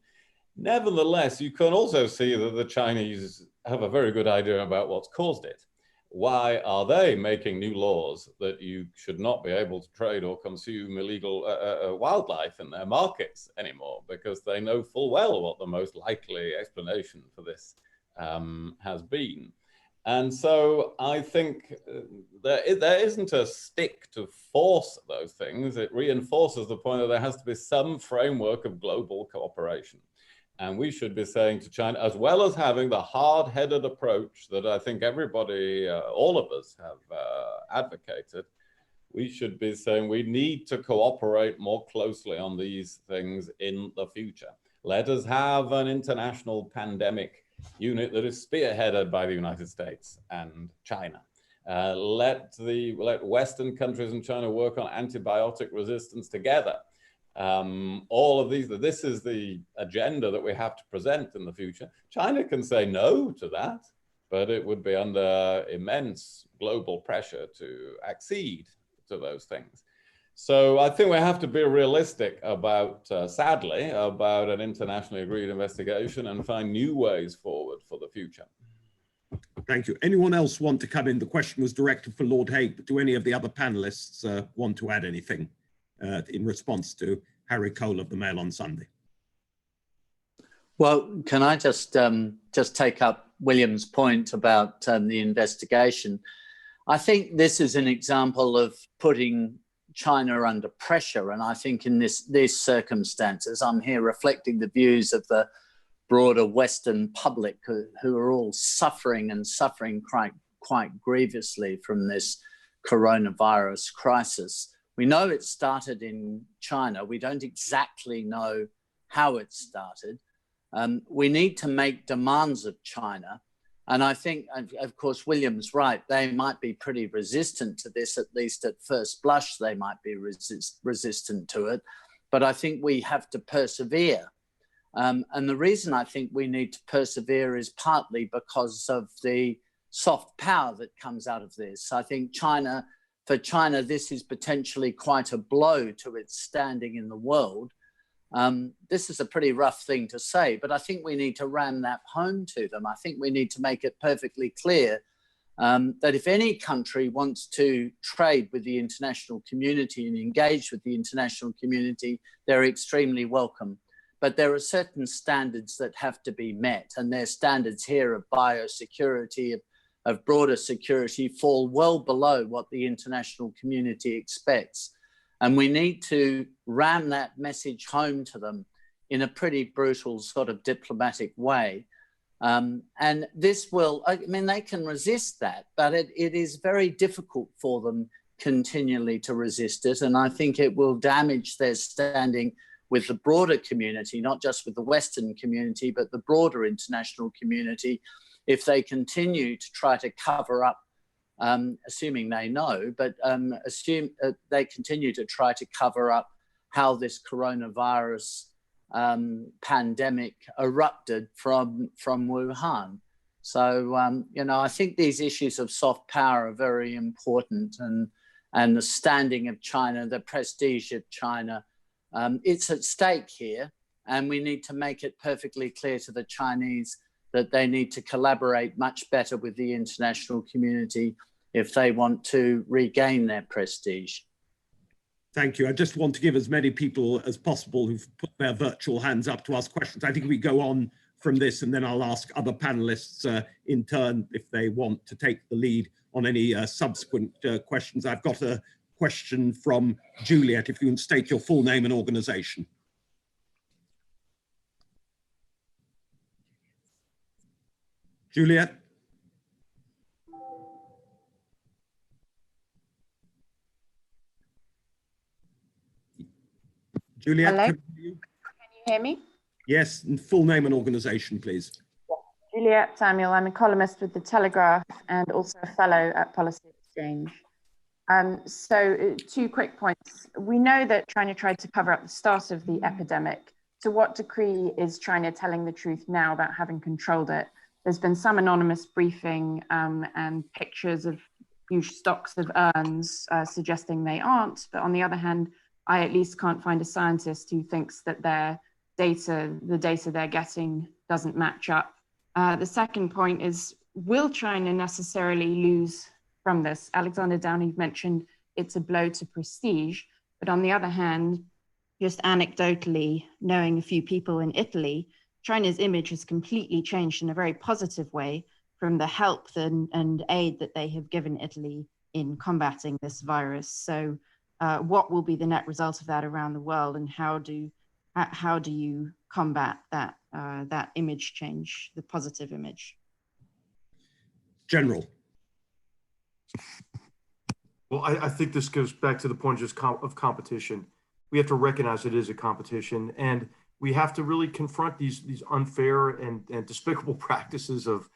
Nevertheless, you can also see that the Chinese have a very good idea about what's caused it. Why are they making new laws that you should not be able to trade or consume illegal wildlife in their markets anymore? Because they know full well what the most likely explanation for this has been. And so I think there isn't a stick to force those things. It reinforces the point that there has to be some framework of global cooperation. And we should be saying to China, as well as having the hard-headed approach that I think everybody, all of us have advocated, we should be saying we need to cooperate more closely on these things in the future. Let us have an international pandemic unit that is spearheaded by the United States and China. Let Western countries and China work on antibiotic resistance together. All of these, this is the agenda that we have to present in the future. China can say no to that, but it would be under immense global pressure to accede to those things. So I think we have to be realistic about, sadly, about an internationally agreed investigation and find new ways forward for the future. Thank you. Anyone else want to come in? The question was directed for Lord Hague, but do any of the other panelists want to add anything in response to Harry Cole of the Mail on Sunday? Well, can I just take up William's point about the investigation? I think this is an example of putting China under pressure. And I think in these circumstances, I'm here reflecting the views of the broader Western public who are all suffering quite grievously from this coronavirus crisis. We know it started in China. We don't exactly know how it started. We need to make demands of China. And I think, of course, William's right. They might be pretty resistant to this, at least at first blush, they might be resistant to it. But I think we have to persevere. And the reason I think we need to persevere is partly because of the soft power that comes out of this. I think for China, this is potentially quite a blow to its standing in the world. This is a pretty rough thing to say, but I think we need to ram that home to them. I think we need to make it perfectly clear that if any country wants to trade with the international community and engage with the international community, they're extremely welcome. But there are certain standards that have to be met, and their standards here of biosecurity, of broader security, fall well below what the international community expects. And we need to ram that message home to them in a pretty brutal sort of diplomatic way. And this will, I mean, they can resist that, but it is very difficult for them continually to resist it. And I think it will damage their standing with the broader community, not just with the Western community, but the broader international community, if they continue to try to cover up, assuming they know, but assume they continue to try to cover up how this coronavirus pandemic erupted from Wuhan. So, you know, I think these issues of soft power are very important, and the standing of China, the prestige of China, it's at stake here, and we need to make it perfectly clear to the Chinese that they need to collaborate much better with the international community if they want to regain their prestige. Thank you. I just want to give as many people as possible who've put their virtual hands up to ask questions. I think we go on from this, and then I'll ask other panelists in turn if they want to take the lead on any subsequent questions. I've got a question from Juliet, if you can state your full name and organization. Juliet? Juliet, hello? Can you hear me? Yes, and full name and organization, please. Juliet Samuel, I'm a columnist with The Telegraph and also a fellow at Policy Exchange. So 2 quick points. We know that China tried to cover up the start of the epidemic. To what degree is China telling the truth now about having controlled it? There's been some anonymous briefing and pictures of huge stocks of urns suggesting they aren't. But on the other hand, I at least can't find a scientist who thinks that the data they're getting doesn't match up. The second point is, will China necessarily lose from this? Alexander Downey mentioned it's a blow to prestige, but on the other hand, just anecdotally, knowing a few people in Italy, China's image has completely changed in a very positive way. the help and aid that they have given Italy in combating this virus. So what will be the net result of that around the world, and how do you combat that that image change, the positive image? General. Well, I think this goes back to the point just of competition. We have to recognize it is a competition, and we have to really confront these unfair and despicable practices of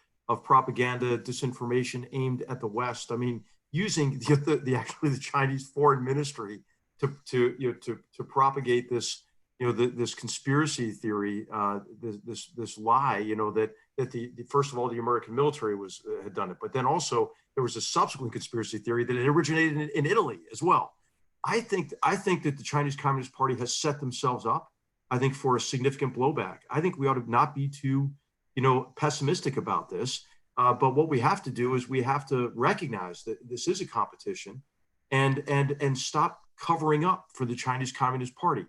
propaganda, disinformation aimed at the West. I mean, using the Chinese foreign ministry to propagate this this conspiracy theory, this lie, that the first of all the American military had done it, but then also there was a subsequent conspiracy theory that it originated in Italy as well. I think that the Chinese Communist Party has set themselves up, I think, for a significant blowback. I think we ought to not be too, pessimistic about this. But what we have to do is we have to recognize that this is a competition, and stop covering up for the Chinese Communist Party.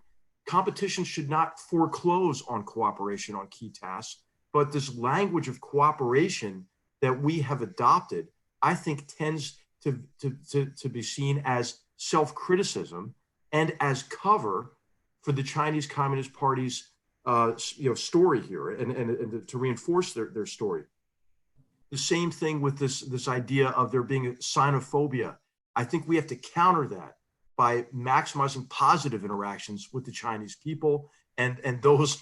Competition should not foreclose on cooperation on key tasks, but this language of cooperation that we have adopted, I think, tends to be seen as self-criticism and as cover for the Chinese Communist Party's story here, and to reinforce their story. The same thing with this idea of there being a xenophobia. I think we have to counter that by maximizing positive interactions with the Chinese people and those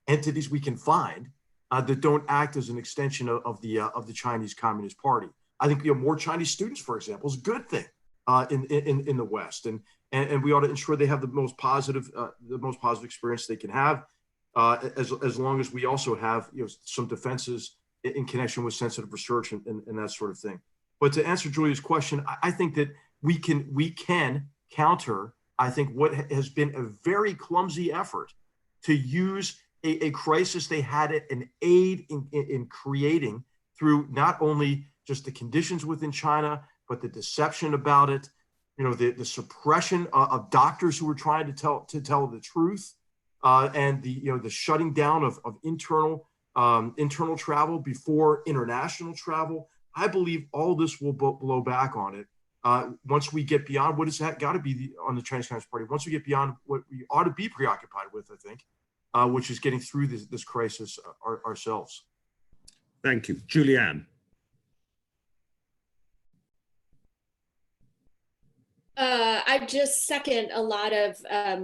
entities we can find that don't act as an extension of the Chinese Communist Party. I think more Chinese students, for example, is a good thing in the West, and we ought to ensure they have the most positive experience they can have, as long as we also have some defenses in connection with sensitive research and that sort of thing. But to answer Julia's question, I think that we can counter, I think, what has been a very clumsy effort to use a crisis they had an aid in creating through not only just the conditions within China, but the deception about it, the suppression of doctors who were trying to tell the truth, and the shutting down of internal travel before international travel. I believe all this will blow back on it once we get beyond what has got to be on the Chinese Communist Party. Once we get beyond what we ought to be preoccupied with, I think, which is getting through this crisis ourselves. Thank you. Julianne. I just second a lot of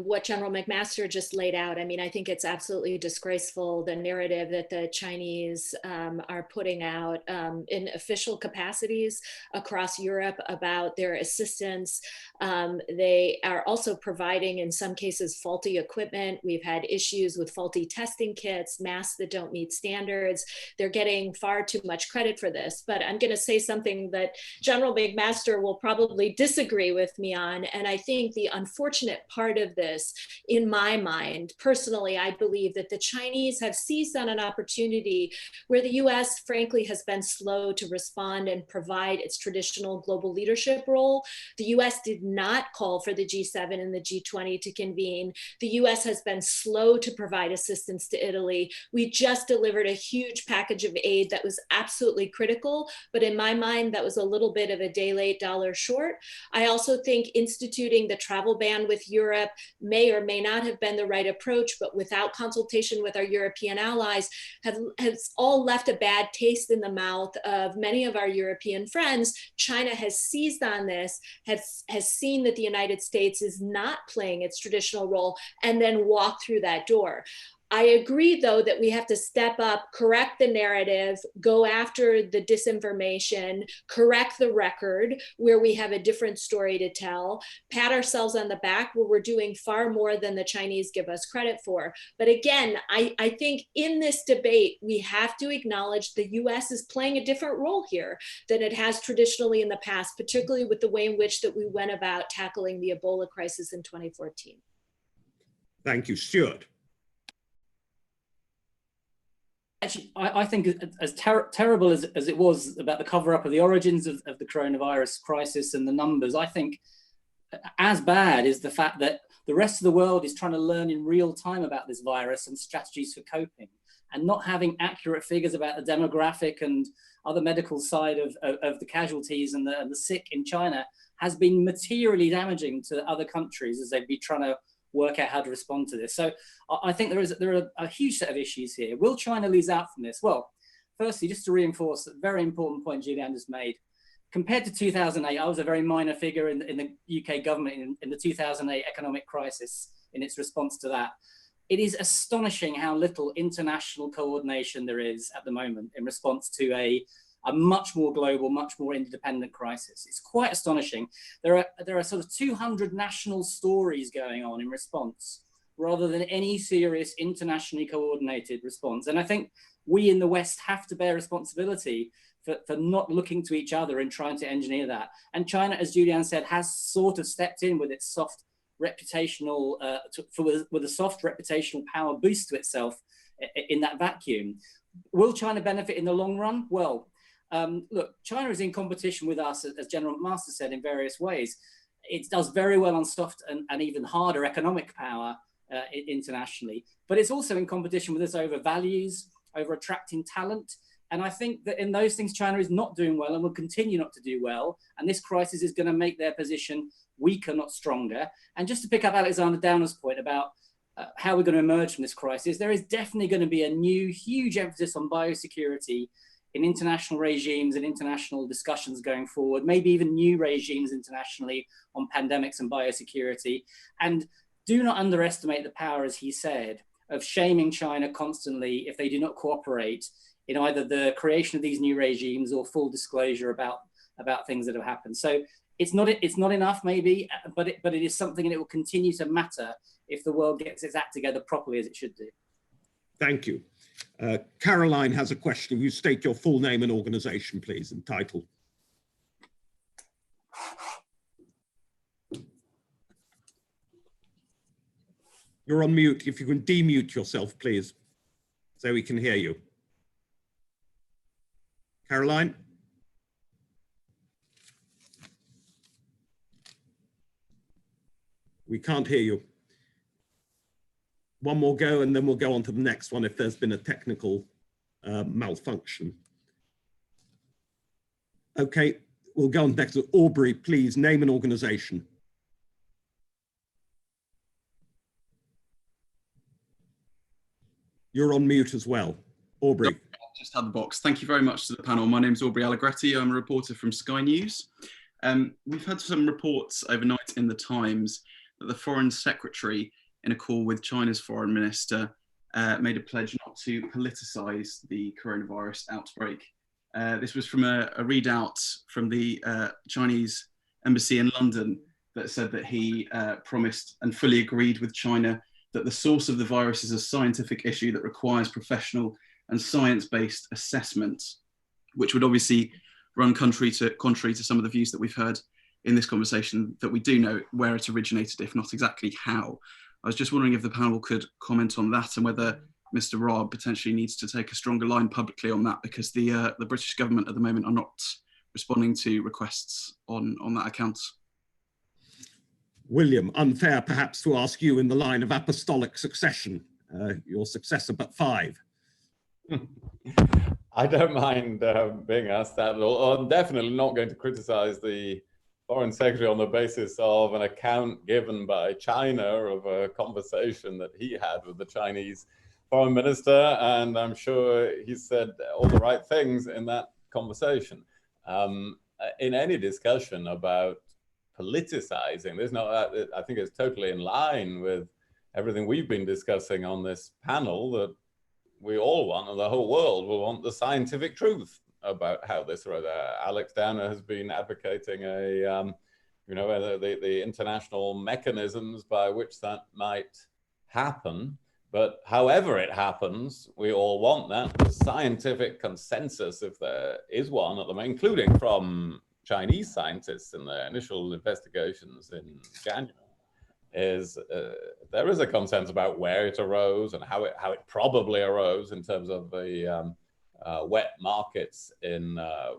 what General McMaster just laid out. I mean, I think it's absolutely disgraceful, the narrative that the Chinese are putting out in official capacities across Europe about their assistance. They are also providing, in some cases, faulty equipment. We've had issues with faulty testing kits, masks that don't meet standards. They're getting far too much credit for this. But I'm going to say something that General McMaster will probably disagree with me on. And I think the unfortunate part of this, in my mind, personally, I believe that the Chinese have seized on an opportunity where the US, frankly, has been slow to respond and provide its traditional global leadership role. The US did not call for the G7 and the G20 to convene. The US has been slow to provide assistance to Italy. We just delivered a huge package of aid that was absolutely critical, but in my mind, that was a little bit of a day late, dollar short. I also think instituting the travel ban with Europe may or may not have been the right approach, but without consultation with our European allies has all left a bad taste in the mouth of many of our European friends. China has seized on this, has seen that the United States is not playing its traditional role, and then walked through that door. I agree, though, that we have to step up, correct the narrative, go after the disinformation, correct the record where we have a different story to tell, pat ourselves on the back where we're doing far more than the Chinese give us credit for. But again, I think in this debate, we have to acknowledge the US is playing a different role here than it has traditionally in the past, particularly with the way in which that we went about tackling the Ebola crisis in 2014. Thank you. Stuart. Actually, I think as terrible as it was about the cover-up of the origins of the coronavirus crisis and the numbers, I think as bad is the fact that the rest of the world is trying to learn in real time about this virus and strategies for coping. and not having accurate figures about the demographic and other medical side of the casualties and the sick in China has been materially damaging to other countries as they've been trying to work out how to respond to this. So I think there are a huge set of issues here. Will China lose out from this? Well, firstly, just to reinforce a very important point Julian just made, compared to 2008, I was a very minor figure in the UK government in the 2008 economic crisis in its response to that. It is astonishing how little international coordination there is at the moment in response to a much more global, much more interdependent crisis. It's quite astonishing. There are sort of 200 national stories going on in response, rather than any serious internationally coordinated response. And I think we in the West have to bear responsibility for not looking to each other and trying to engineer that. And China, as Julian said, has sort of stepped in with its soft reputational, with a soft reputational power boost to itself in that vacuum. Will China benefit in the long run? Well, look, China is in competition with us, as General McMaster said, in various ways. It does very well on soft and even harder economic power internationally, but it's also in competition with us over values, over attracting talent. And I think that in those things, China is not doing well and will continue not to do well. And this crisis is going to make their position weaker, not stronger. And just to pick up Alexander Downer's point about how we're going to emerge from this crisis, there is definitely going to be a new huge emphasis on biosecurity in international regimes and international discussions going forward, maybe even new regimes internationally on pandemics and biosecurity. And do not underestimate the power, as he said, of shaming China constantly if they do not cooperate in either the creation of these new regimes or full disclosure about things that have happened. So it's not enough maybe, but it is something, and it will continue to matter if the world gets its act together properly as it should do. Thank you. Caroline has a question. You state your full name and organization, please, and title. You're on mute. If you can demute yourself, please, so we can hear you. Caroline? We can't hear you. One more go, and then we'll go on to the next one if there's been a technical malfunction. Okay, we'll go on next to Aubrey, please, name and organization. You're on mute as well. Aubrey. I just had the box. Thank you very much to the panel. My name is Aubrey Allegretti. I'm a reporter from Sky News. We've had some reports overnight in the Times that the Foreign Secretary, in a call with China's Foreign Minister, made a pledge not to politicize the coronavirus outbreak. This was from a readout from the Chinese embassy in London that said that he promised and fully agreed with China that the source of the virus is a scientific issue that requires professional and science-based assessment, which would obviously run contrary to some of the views that we've heard in this conversation, that we do know where it originated, if not exactly how. I was just wondering if the panel could comment on that and whether Mr. Raab potentially needs to take a stronger line publicly on that, because the British government at the moment are not responding to requests on that account. William, unfair perhaps to ask you in the line of apostolic succession, your successor but 5. I don't mind being asked that. I'm definitely not going to criticize the Foreign Secretary on the basis of an account given by China of a conversation that he had with the Chinese Foreign Minister, and I'm sure he said all the right things in that conversation. In any discussion about politicizing, I think it's totally in line with everything we've been discussing on this panel, that we all want, and the whole world will want, the scientific truth about how this arose. Alex Downer has been advocating the international mechanisms by which that might happen. But however it happens, we all want that. The scientific consensus, if there is one at the moment, including from Chinese scientists in their initial investigations in January, is there is a consensus about where it arose and how it probably arose in terms of the wet markets in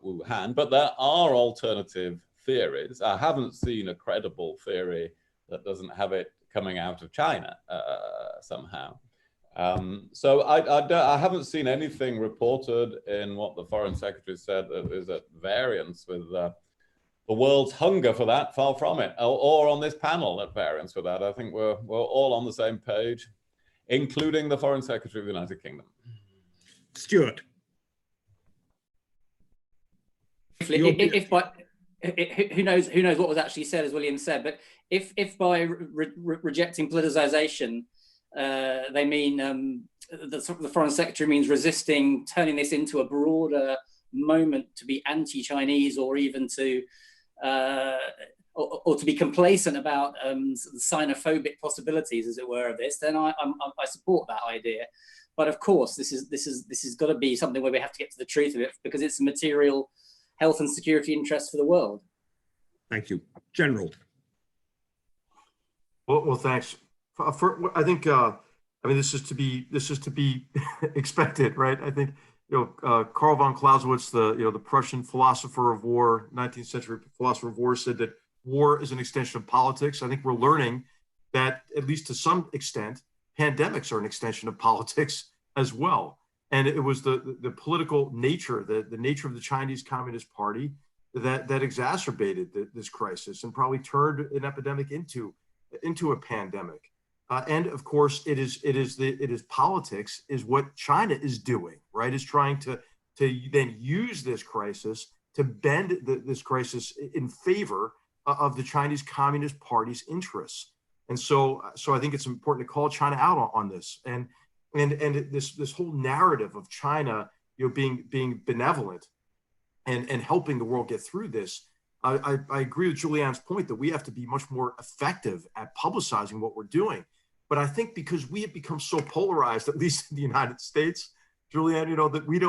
Wuhan. But there are alternative theories. I haven't seen a credible theory that doesn't have it coming out of China somehow. So I haven't seen anything reported in what the Foreign Secretary said that is at variance with the world's hunger for that, far from it, or on this panel at variance with that. I think we're all on the same page, including the Foreign Secretary of the United Kingdom. Stuart. If by who knows what was actually said, as William said, but if by rejecting politicization they mean the Foreign Secretary means resisting turning this into a broader moment to be anti-Chinese, or even to or to be complacent about xenophobic possibilities, as it were, of this, then I support that idea. But of course, this is got to be something where we have to get to the truth of it, because it's a material health and security interest for the world. Thank you, General. Well, thanks. I think I mean this is to be expected, right? I think Karl von Clausewitz, the Prussian philosopher of war, 19th century philosopher of war, said that war is an extension of politics. I think we're learning that, at least to some extent, pandemics are an extension of politics as well. And it was the political nature, the nature of the Chinese Communist Party that exacerbated this crisis and probably turned an epidemic into a pandemic. And of course, it is politics, is what China is doing, right? Is trying to then use this crisis to bend this crisis in favor of the Chinese Communist Party's interests. And so I think it's important to call China out on this. And this whole narrative of China, being benevolent and helping the world get through this. I agree with Julianne's point that we have to be much more effective at publicizing what we're doing. But I think because we have become so polarized, at least in the United States, Julianne, that we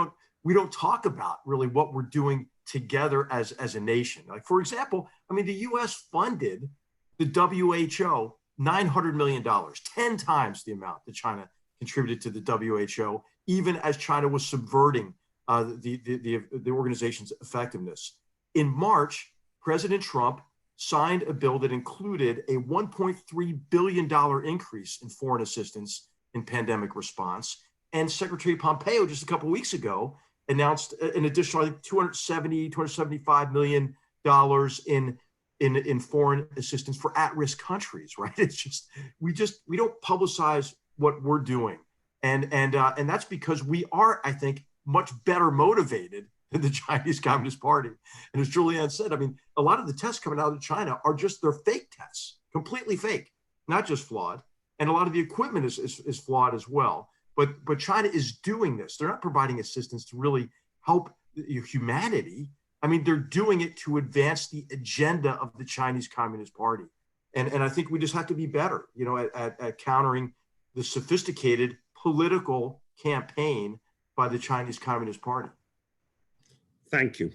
don't talk about really what we're doing together as a nation. Like, for example, I mean, the U.S. funded the WHO $900 million, 10 times the amount that China contributed to the WHO, even as China was subverting the organization's effectiveness. In March, President Trump signed a bill that included a $1.3 billion increase in foreign assistance in pandemic response. And Secretary Pompeo, just a couple of weeks ago, announced an additional, I think, $275 million in foreign assistance for at-risk countries, right? It's just, we don't publicize what we're doing. And that's because we are, I think, much better motivated than the Chinese Communist Party. And as Julianne said, I mean, a lot of the tests coming out of China are just their fake tests, completely fake, not just flawed. And a lot of the equipment is flawed as well. But China is doing this. They're not providing assistance to really help humanity. I mean, they're doing it to advance the agenda of the Chinese Communist Party. And I think we just have to be better, at countering the sophisticated political campaign by the Chinese Communist Party. Thank you.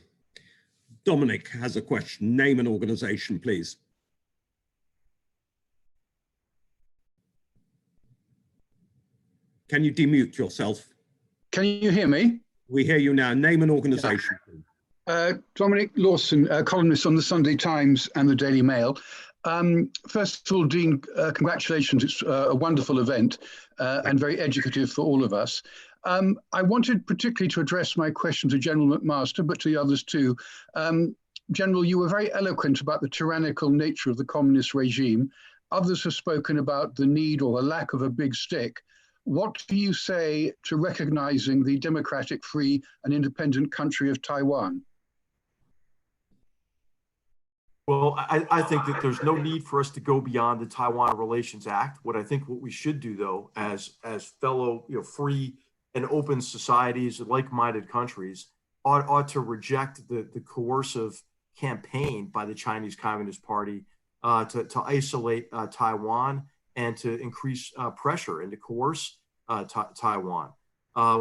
Dominic has a question. Name and organization, please. Can you demute yourself? Can you hear me? We hear you now. Name and organization. Dominic Lawson, columnist on the Sunday Times and the Daily Mail. First of all, Dean, congratulations. It's a wonderful event and very educative for all of us. I wanted particularly to address my question to General McMaster, but to the others too. General, you were very eloquent about the tyrannical nature of the communist regime. Others have spoken about the need or the lack of a big stick. What do you say to recognizing the democratic, free and independent country of Taiwan? Well, I think that there's no need for us to go beyond the Taiwan Relations Act. What we should do, though, as fellow free and open societies, like-minded countries, ought to reject the coercive campaign by the Chinese Communist Party to isolate Taiwan and to increase pressure and to coerce Taiwan.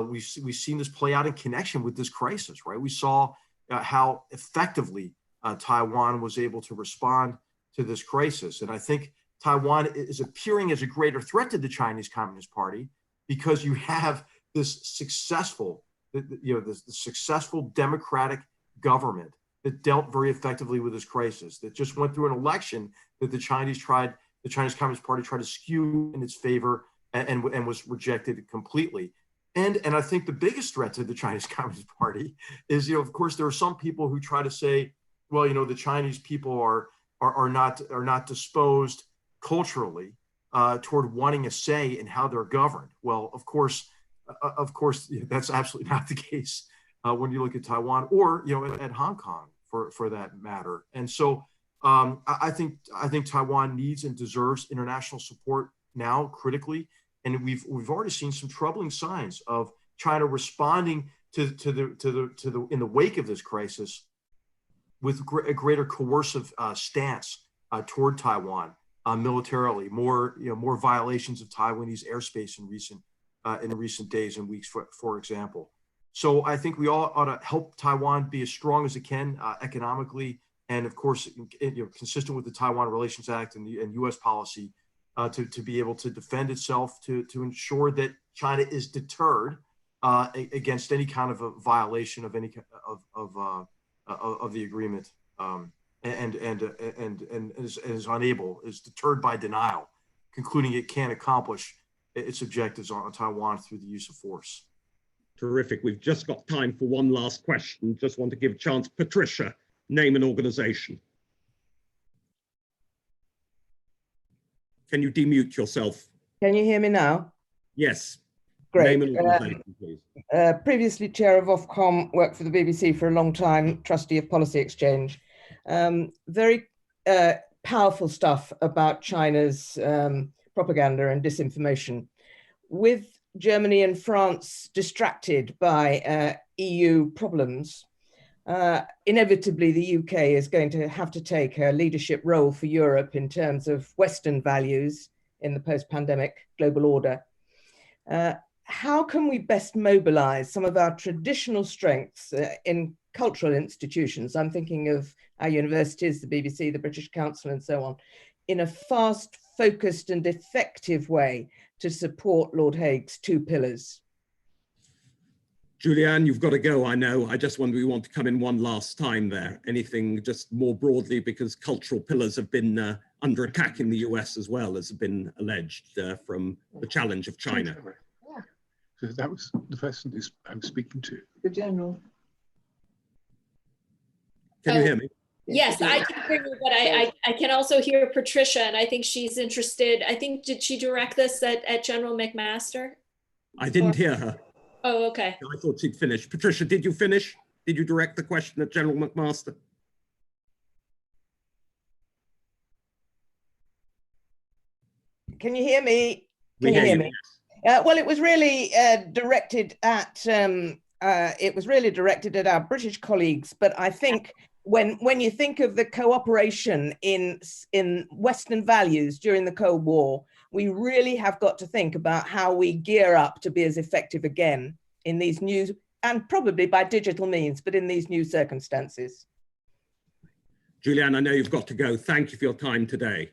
We've seen this play out in connection with this crisis, right? We saw how effectively Taiwan was able to respond to this crisis. And I think Taiwan is appearing as a greater threat to the Chinese Communist Party because you have this successful, the successful democratic government that dealt very effectively with this crisis, that just went through an election that the Chinese Communist Party tried to skew in its favor and was rejected completely. And I think the biggest threat to the Chinese Communist Party is, of course, there are some people who try to say, well, the Chinese people are not disposed culturally toward wanting a say in how they're governed. Well, of course, that's absolutely not the case when you look at Taiwan or at Hong Kong for that matter. And so I think Taiwan needs and deserves international support now critically. And we've already seen some troubling signs of China responding to the in the wake of this crisis with a greater coercive stance toward Taiwan militarily, more violations of Taiwanese airspace in recent days and weeks, for example. So I think we all ought to help Taiwan be as strong as it can economically, and of course, consistent with the Taiwan Relations Act and U.S. policy. To be able to defend itself, to ensure that China is deterred against any kind of a violation of any of the agreement, and is deterred by denial, concluding it can't accomplish its objectives on Taiwan through the use of force. Terrific. We've just got time for one last question. Just want to give a chance. Patricia, name and organization. Can you demute yourself? Can you hear me now? Yes. Great. Name and organization, please. Previously chair of Ofcom, worked for the BBC for a long time, trustee of Policy Exchange. Very powerful stuff about China's propaganda and disinformation. With Germany and France distracted by EU problems, inevitably, the UK is going to have to take a leadership role for Europe in terms of Western values in the post-pandemic global order. How can we best mobilize some of our traditional strengths in cultural institutions? I'm thinking of our universities, the BBC, the British Council, and so on, in a fast, focused, and effective way to support Lord Haigue's two pillars. Julianne, you've got to go, I know. I just wonder, we want to come in one last time there. Anything just more broadly, because cultural pillars have been under attack in the US as well, as has been alleged from the challenge of China. So that was the person I'm speaking to. The General. Can you hear me? Yes, I can hear you, but I can also hear Patricia, and I think she's interested. I think, did she direct this at General McMaster? I didn't hear her. Oh, okay. I thought she'd finished. Patricia, did you finish? Did you direct the question at General McMaster? Can you hear me? Can you hear me? Well, it was really directed at our British colleagues, but I think when you think of the cooperation in Western values during the Cold War, we really have got to think about how we gear up to be as effective again in these new, and probably by digital means, but in these new circumstances. Julianne, I know you've got to go. Thank you for your time today.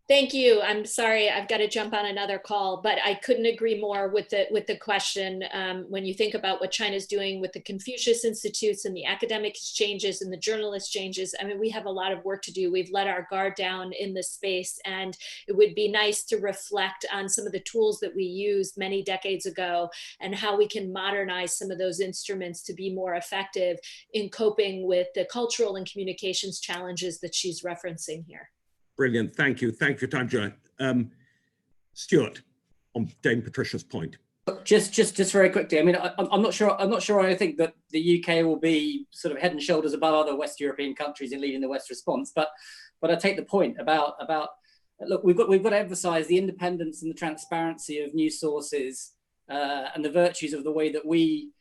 Thank you. I'm sorry, I've got to jump on another call, but I couldn't agree more with the question. When you think about what China's doing with the Confucius Institutes and the academic exchanges and the journalist exchanges, I mean, we have a lot of work to do. We've let our guard down in this space, and it would be nice to reflect on some of the tools that we used many decades ago and how we can modernize some of those instruments to be more effective in coping with the cultural and communications challenges that she's referencing here. Brilliant. Thank you. Thank you for your time, Julianne. Stuart, on Dame Patricia's point. Just very quickly. I mean, I'm not sure. I think that the UK will be sort of head and shoulders above other West European countries in leading the West response. But I take the point about look, we've got to emphasise the independence and the transparency of news sources and the virtues of the way that we.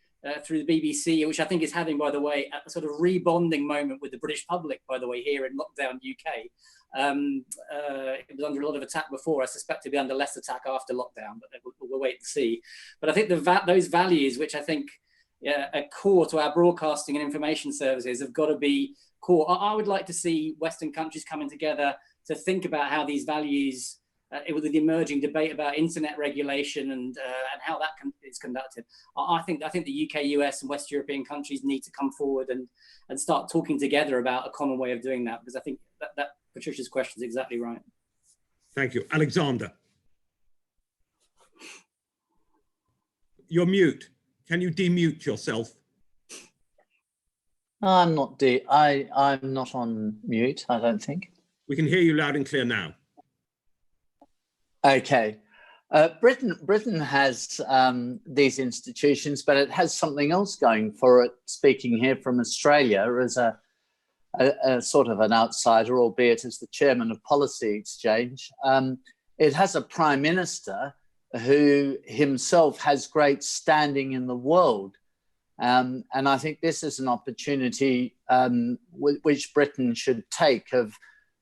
Through the BBC, which I think is having, by the way, a sort of rebonding moment with the British public, by the way, here in lockdown UK. It was under a lot of attack before. I suspect it'll be under less attack after lockdown, but we'll wait and see. But I think those values, which I think are core to our broadcasting and information services, have got to be core. I would like to see Western countries coming together to think about how these values, with the emerging debate about internet regulation and how that is conducted. I think the UK, US, and West European countries need to come forward and start talking together about a common way of doing that, because I think that Patricia's question is exactly right. Thank you. Alexander. you're mute. Can you demute yourself? I'm not on mute, I don't think. We can hear you loud and clear now. Okay. Britain has these institutions, but it has something else going for it. Speaking here from Australia as a sort of an outsider, albeit as the chairman of Policy Exchange, it has a prime minister who himself has great standing in the world. And I think this is an opportunity which Britain should take, of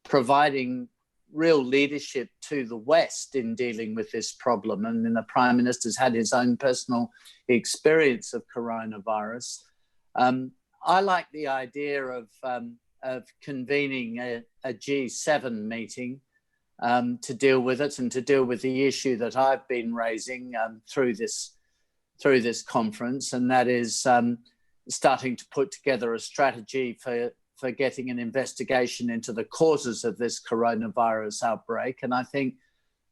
providing real leadership to the West in dealing with this problem. And then the Prime Minister's had his own personal experience of coronavirus. I like the idea of convening a G7 meeting to deal with it, and to deal with the issue that I've been raising through this conference, and that is starting to put together a strategy for getting an investigation into the causes of this coronavirus outbreak. And I think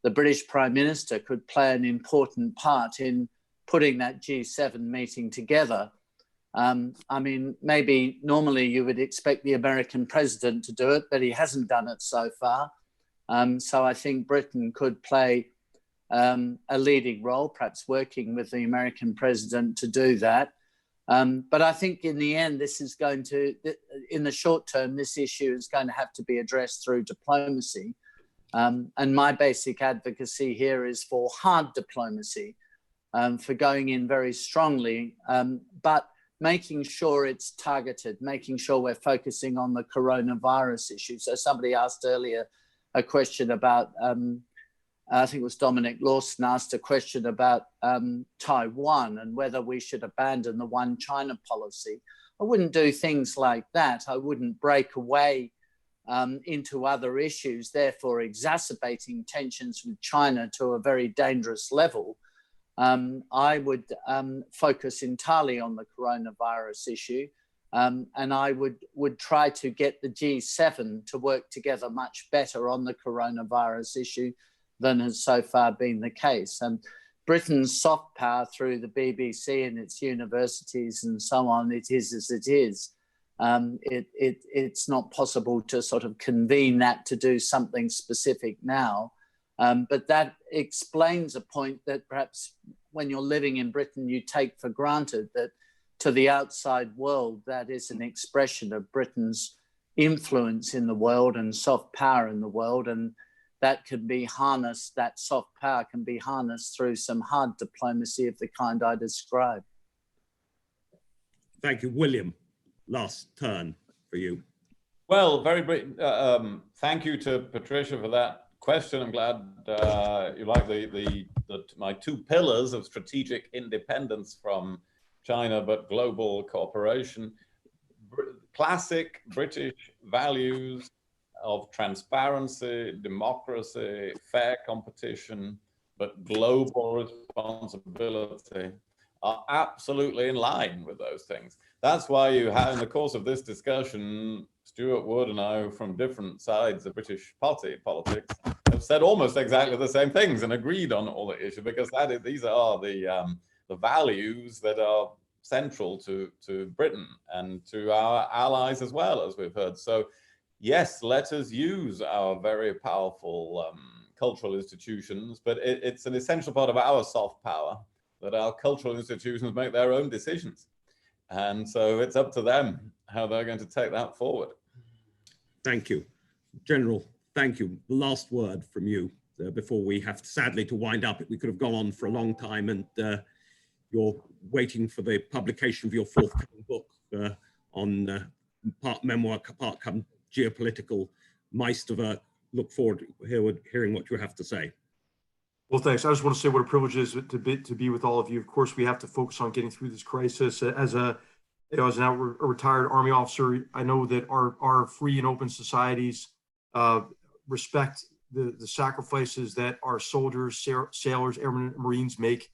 the British Prime Minister could play an important part in putting that G7 meeting together. I mean, maybe normally you would expect the American president to do it, but he hasn't done it so far. So I think Britain could play a leading role, perhaps working with the American president to do that. But I think in the end, in the short term, this issue is going to have to be addressed through diplomacy. And my basic advocacy here is for hard diplomacy, for going in very strongly, but making sure it's targeted, making sure we're focusing on the coronavirus issue. So somebody asked earlier a question about, I think it was Dominic Lawson asked a question about Taiwan and whether we should abandon the one China policy. I wouldn't do things like that. I wouldn't break away into other issues, therefore exacerbating tensions with China to a very dangerous level. I would focus entirely on the coronavirus issue, and I would try to get the G7 to work together much better on the coronavirus issue than has so far been the case. And Britain's soft power through the BBC and its universities and so on, it is as it is. It's not possible to sort of convene that to do something specific now. But that explains a point that perhaps when you're living in Britain, you take for granted, that to the outside world, that is an expression of Britain's influence in the world and soft power in the world. And that can be harnessed, that soft power can be harnessed through some hard diplomacy of the kind I described. Thank you. William, last turn for you. Well, very brief. Thank you to Patricia for that question. I'm glad you like my two pillars of strategic independence from China, but global cooperation. Classic British values of transparency, democracy, fair competition, but global responsibility are absolutely in line with those things. That's why you have, in the course of this discussion, Stuart Wood and I from different sides of British politics have said almost exactly the same things and agreed on all the issues, because these are the values that are central to Britain and to our allies as well, as we've heard. So yes, let us use our very powerful cultural institutions, but it's an essential part of our soft power that our cultural institutions make their own decisions. And so it's up to them how they're going to take that forward. Thank you. General, thank you. The last word from you before we have sadly to wind up. We could have gone on for a long time, and you're waiting for the publication of your forthcoming book on part memoir, part geopolitical Meisterwerk. Look forward to hearing what you have to say. Well, thanks. I just want to say what a privilege it is to be with all of you. Of course, we have to focus on getting through this crisis. As a retired Army officer, I know that our free and open societies respect the sacrifices that our soldiers, sailors, airmen, and Marines make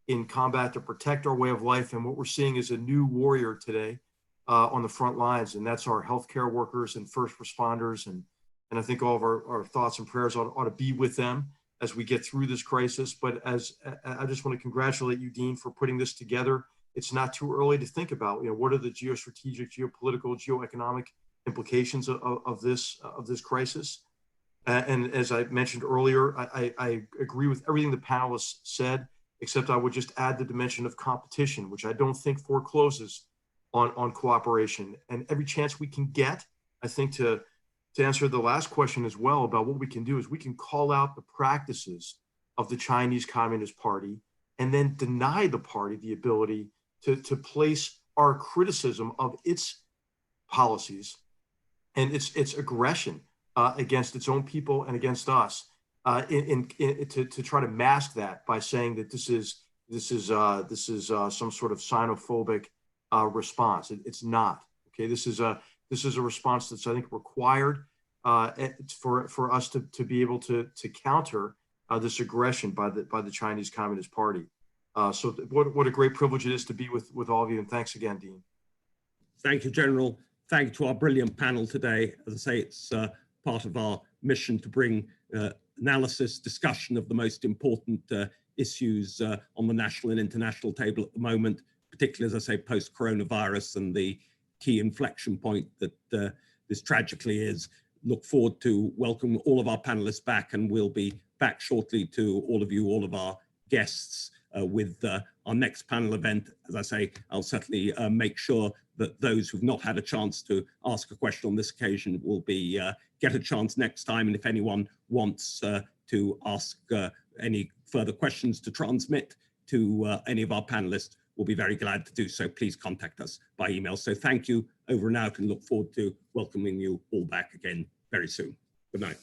in combat to protect our way of life. And what we're seeing is a new warrior today on the front lines, and that's our healthcare workers and first responders. And I think all of our thoughts and prayers ought to be with them. as we get through this crisis. But as I just want to congratulate you, Dean, for putting this together. It's not too early to think about, what are the geostrategic, geopolitical, geoeconomic implications of this crisis. And as I mentioned earlier, I agree with everything the panelists said, except I would just add the dimension of competition, which I don't think forecloses on cooperation. And every chance we can get, I think to answer the last question as well about what we can do is we can call out the practices of the Chinese Communist Party and then deny the party the ability to place our criticism of its policies and its aggression against its own people and against us, to try to mask that by saying that this is some sort of xenophobic response. It's not. Okay, this is a response that's, I think, required for us to be able to counter this aggression by the Chinese Communist Party. So what a great privilege it is to be with all of you, and thanks again, Dean. Thank you, General. Thank you to our brilliant panel today. As I say, it's part of our mission to bring analysis, discussion of the most important issues on the national and international table at the moment, particularly, as I say, post-coronavirus and the key inflection point that this tragically is. Look forward to welcoming all of our panelists back, and we'll be back shortly to all of you, all of our guests, with our next panel event. As I say, I'll certainly make sure that those who've not had a chance to ask a question on this occasion will be get a chance next time. And if anyone wants to ask any further questions to transmit to any of our panelists, we'll be very glad to do so. Please contact us by email. So thank you, over and out, and look forward to welcoming you all back again very soon. Good night.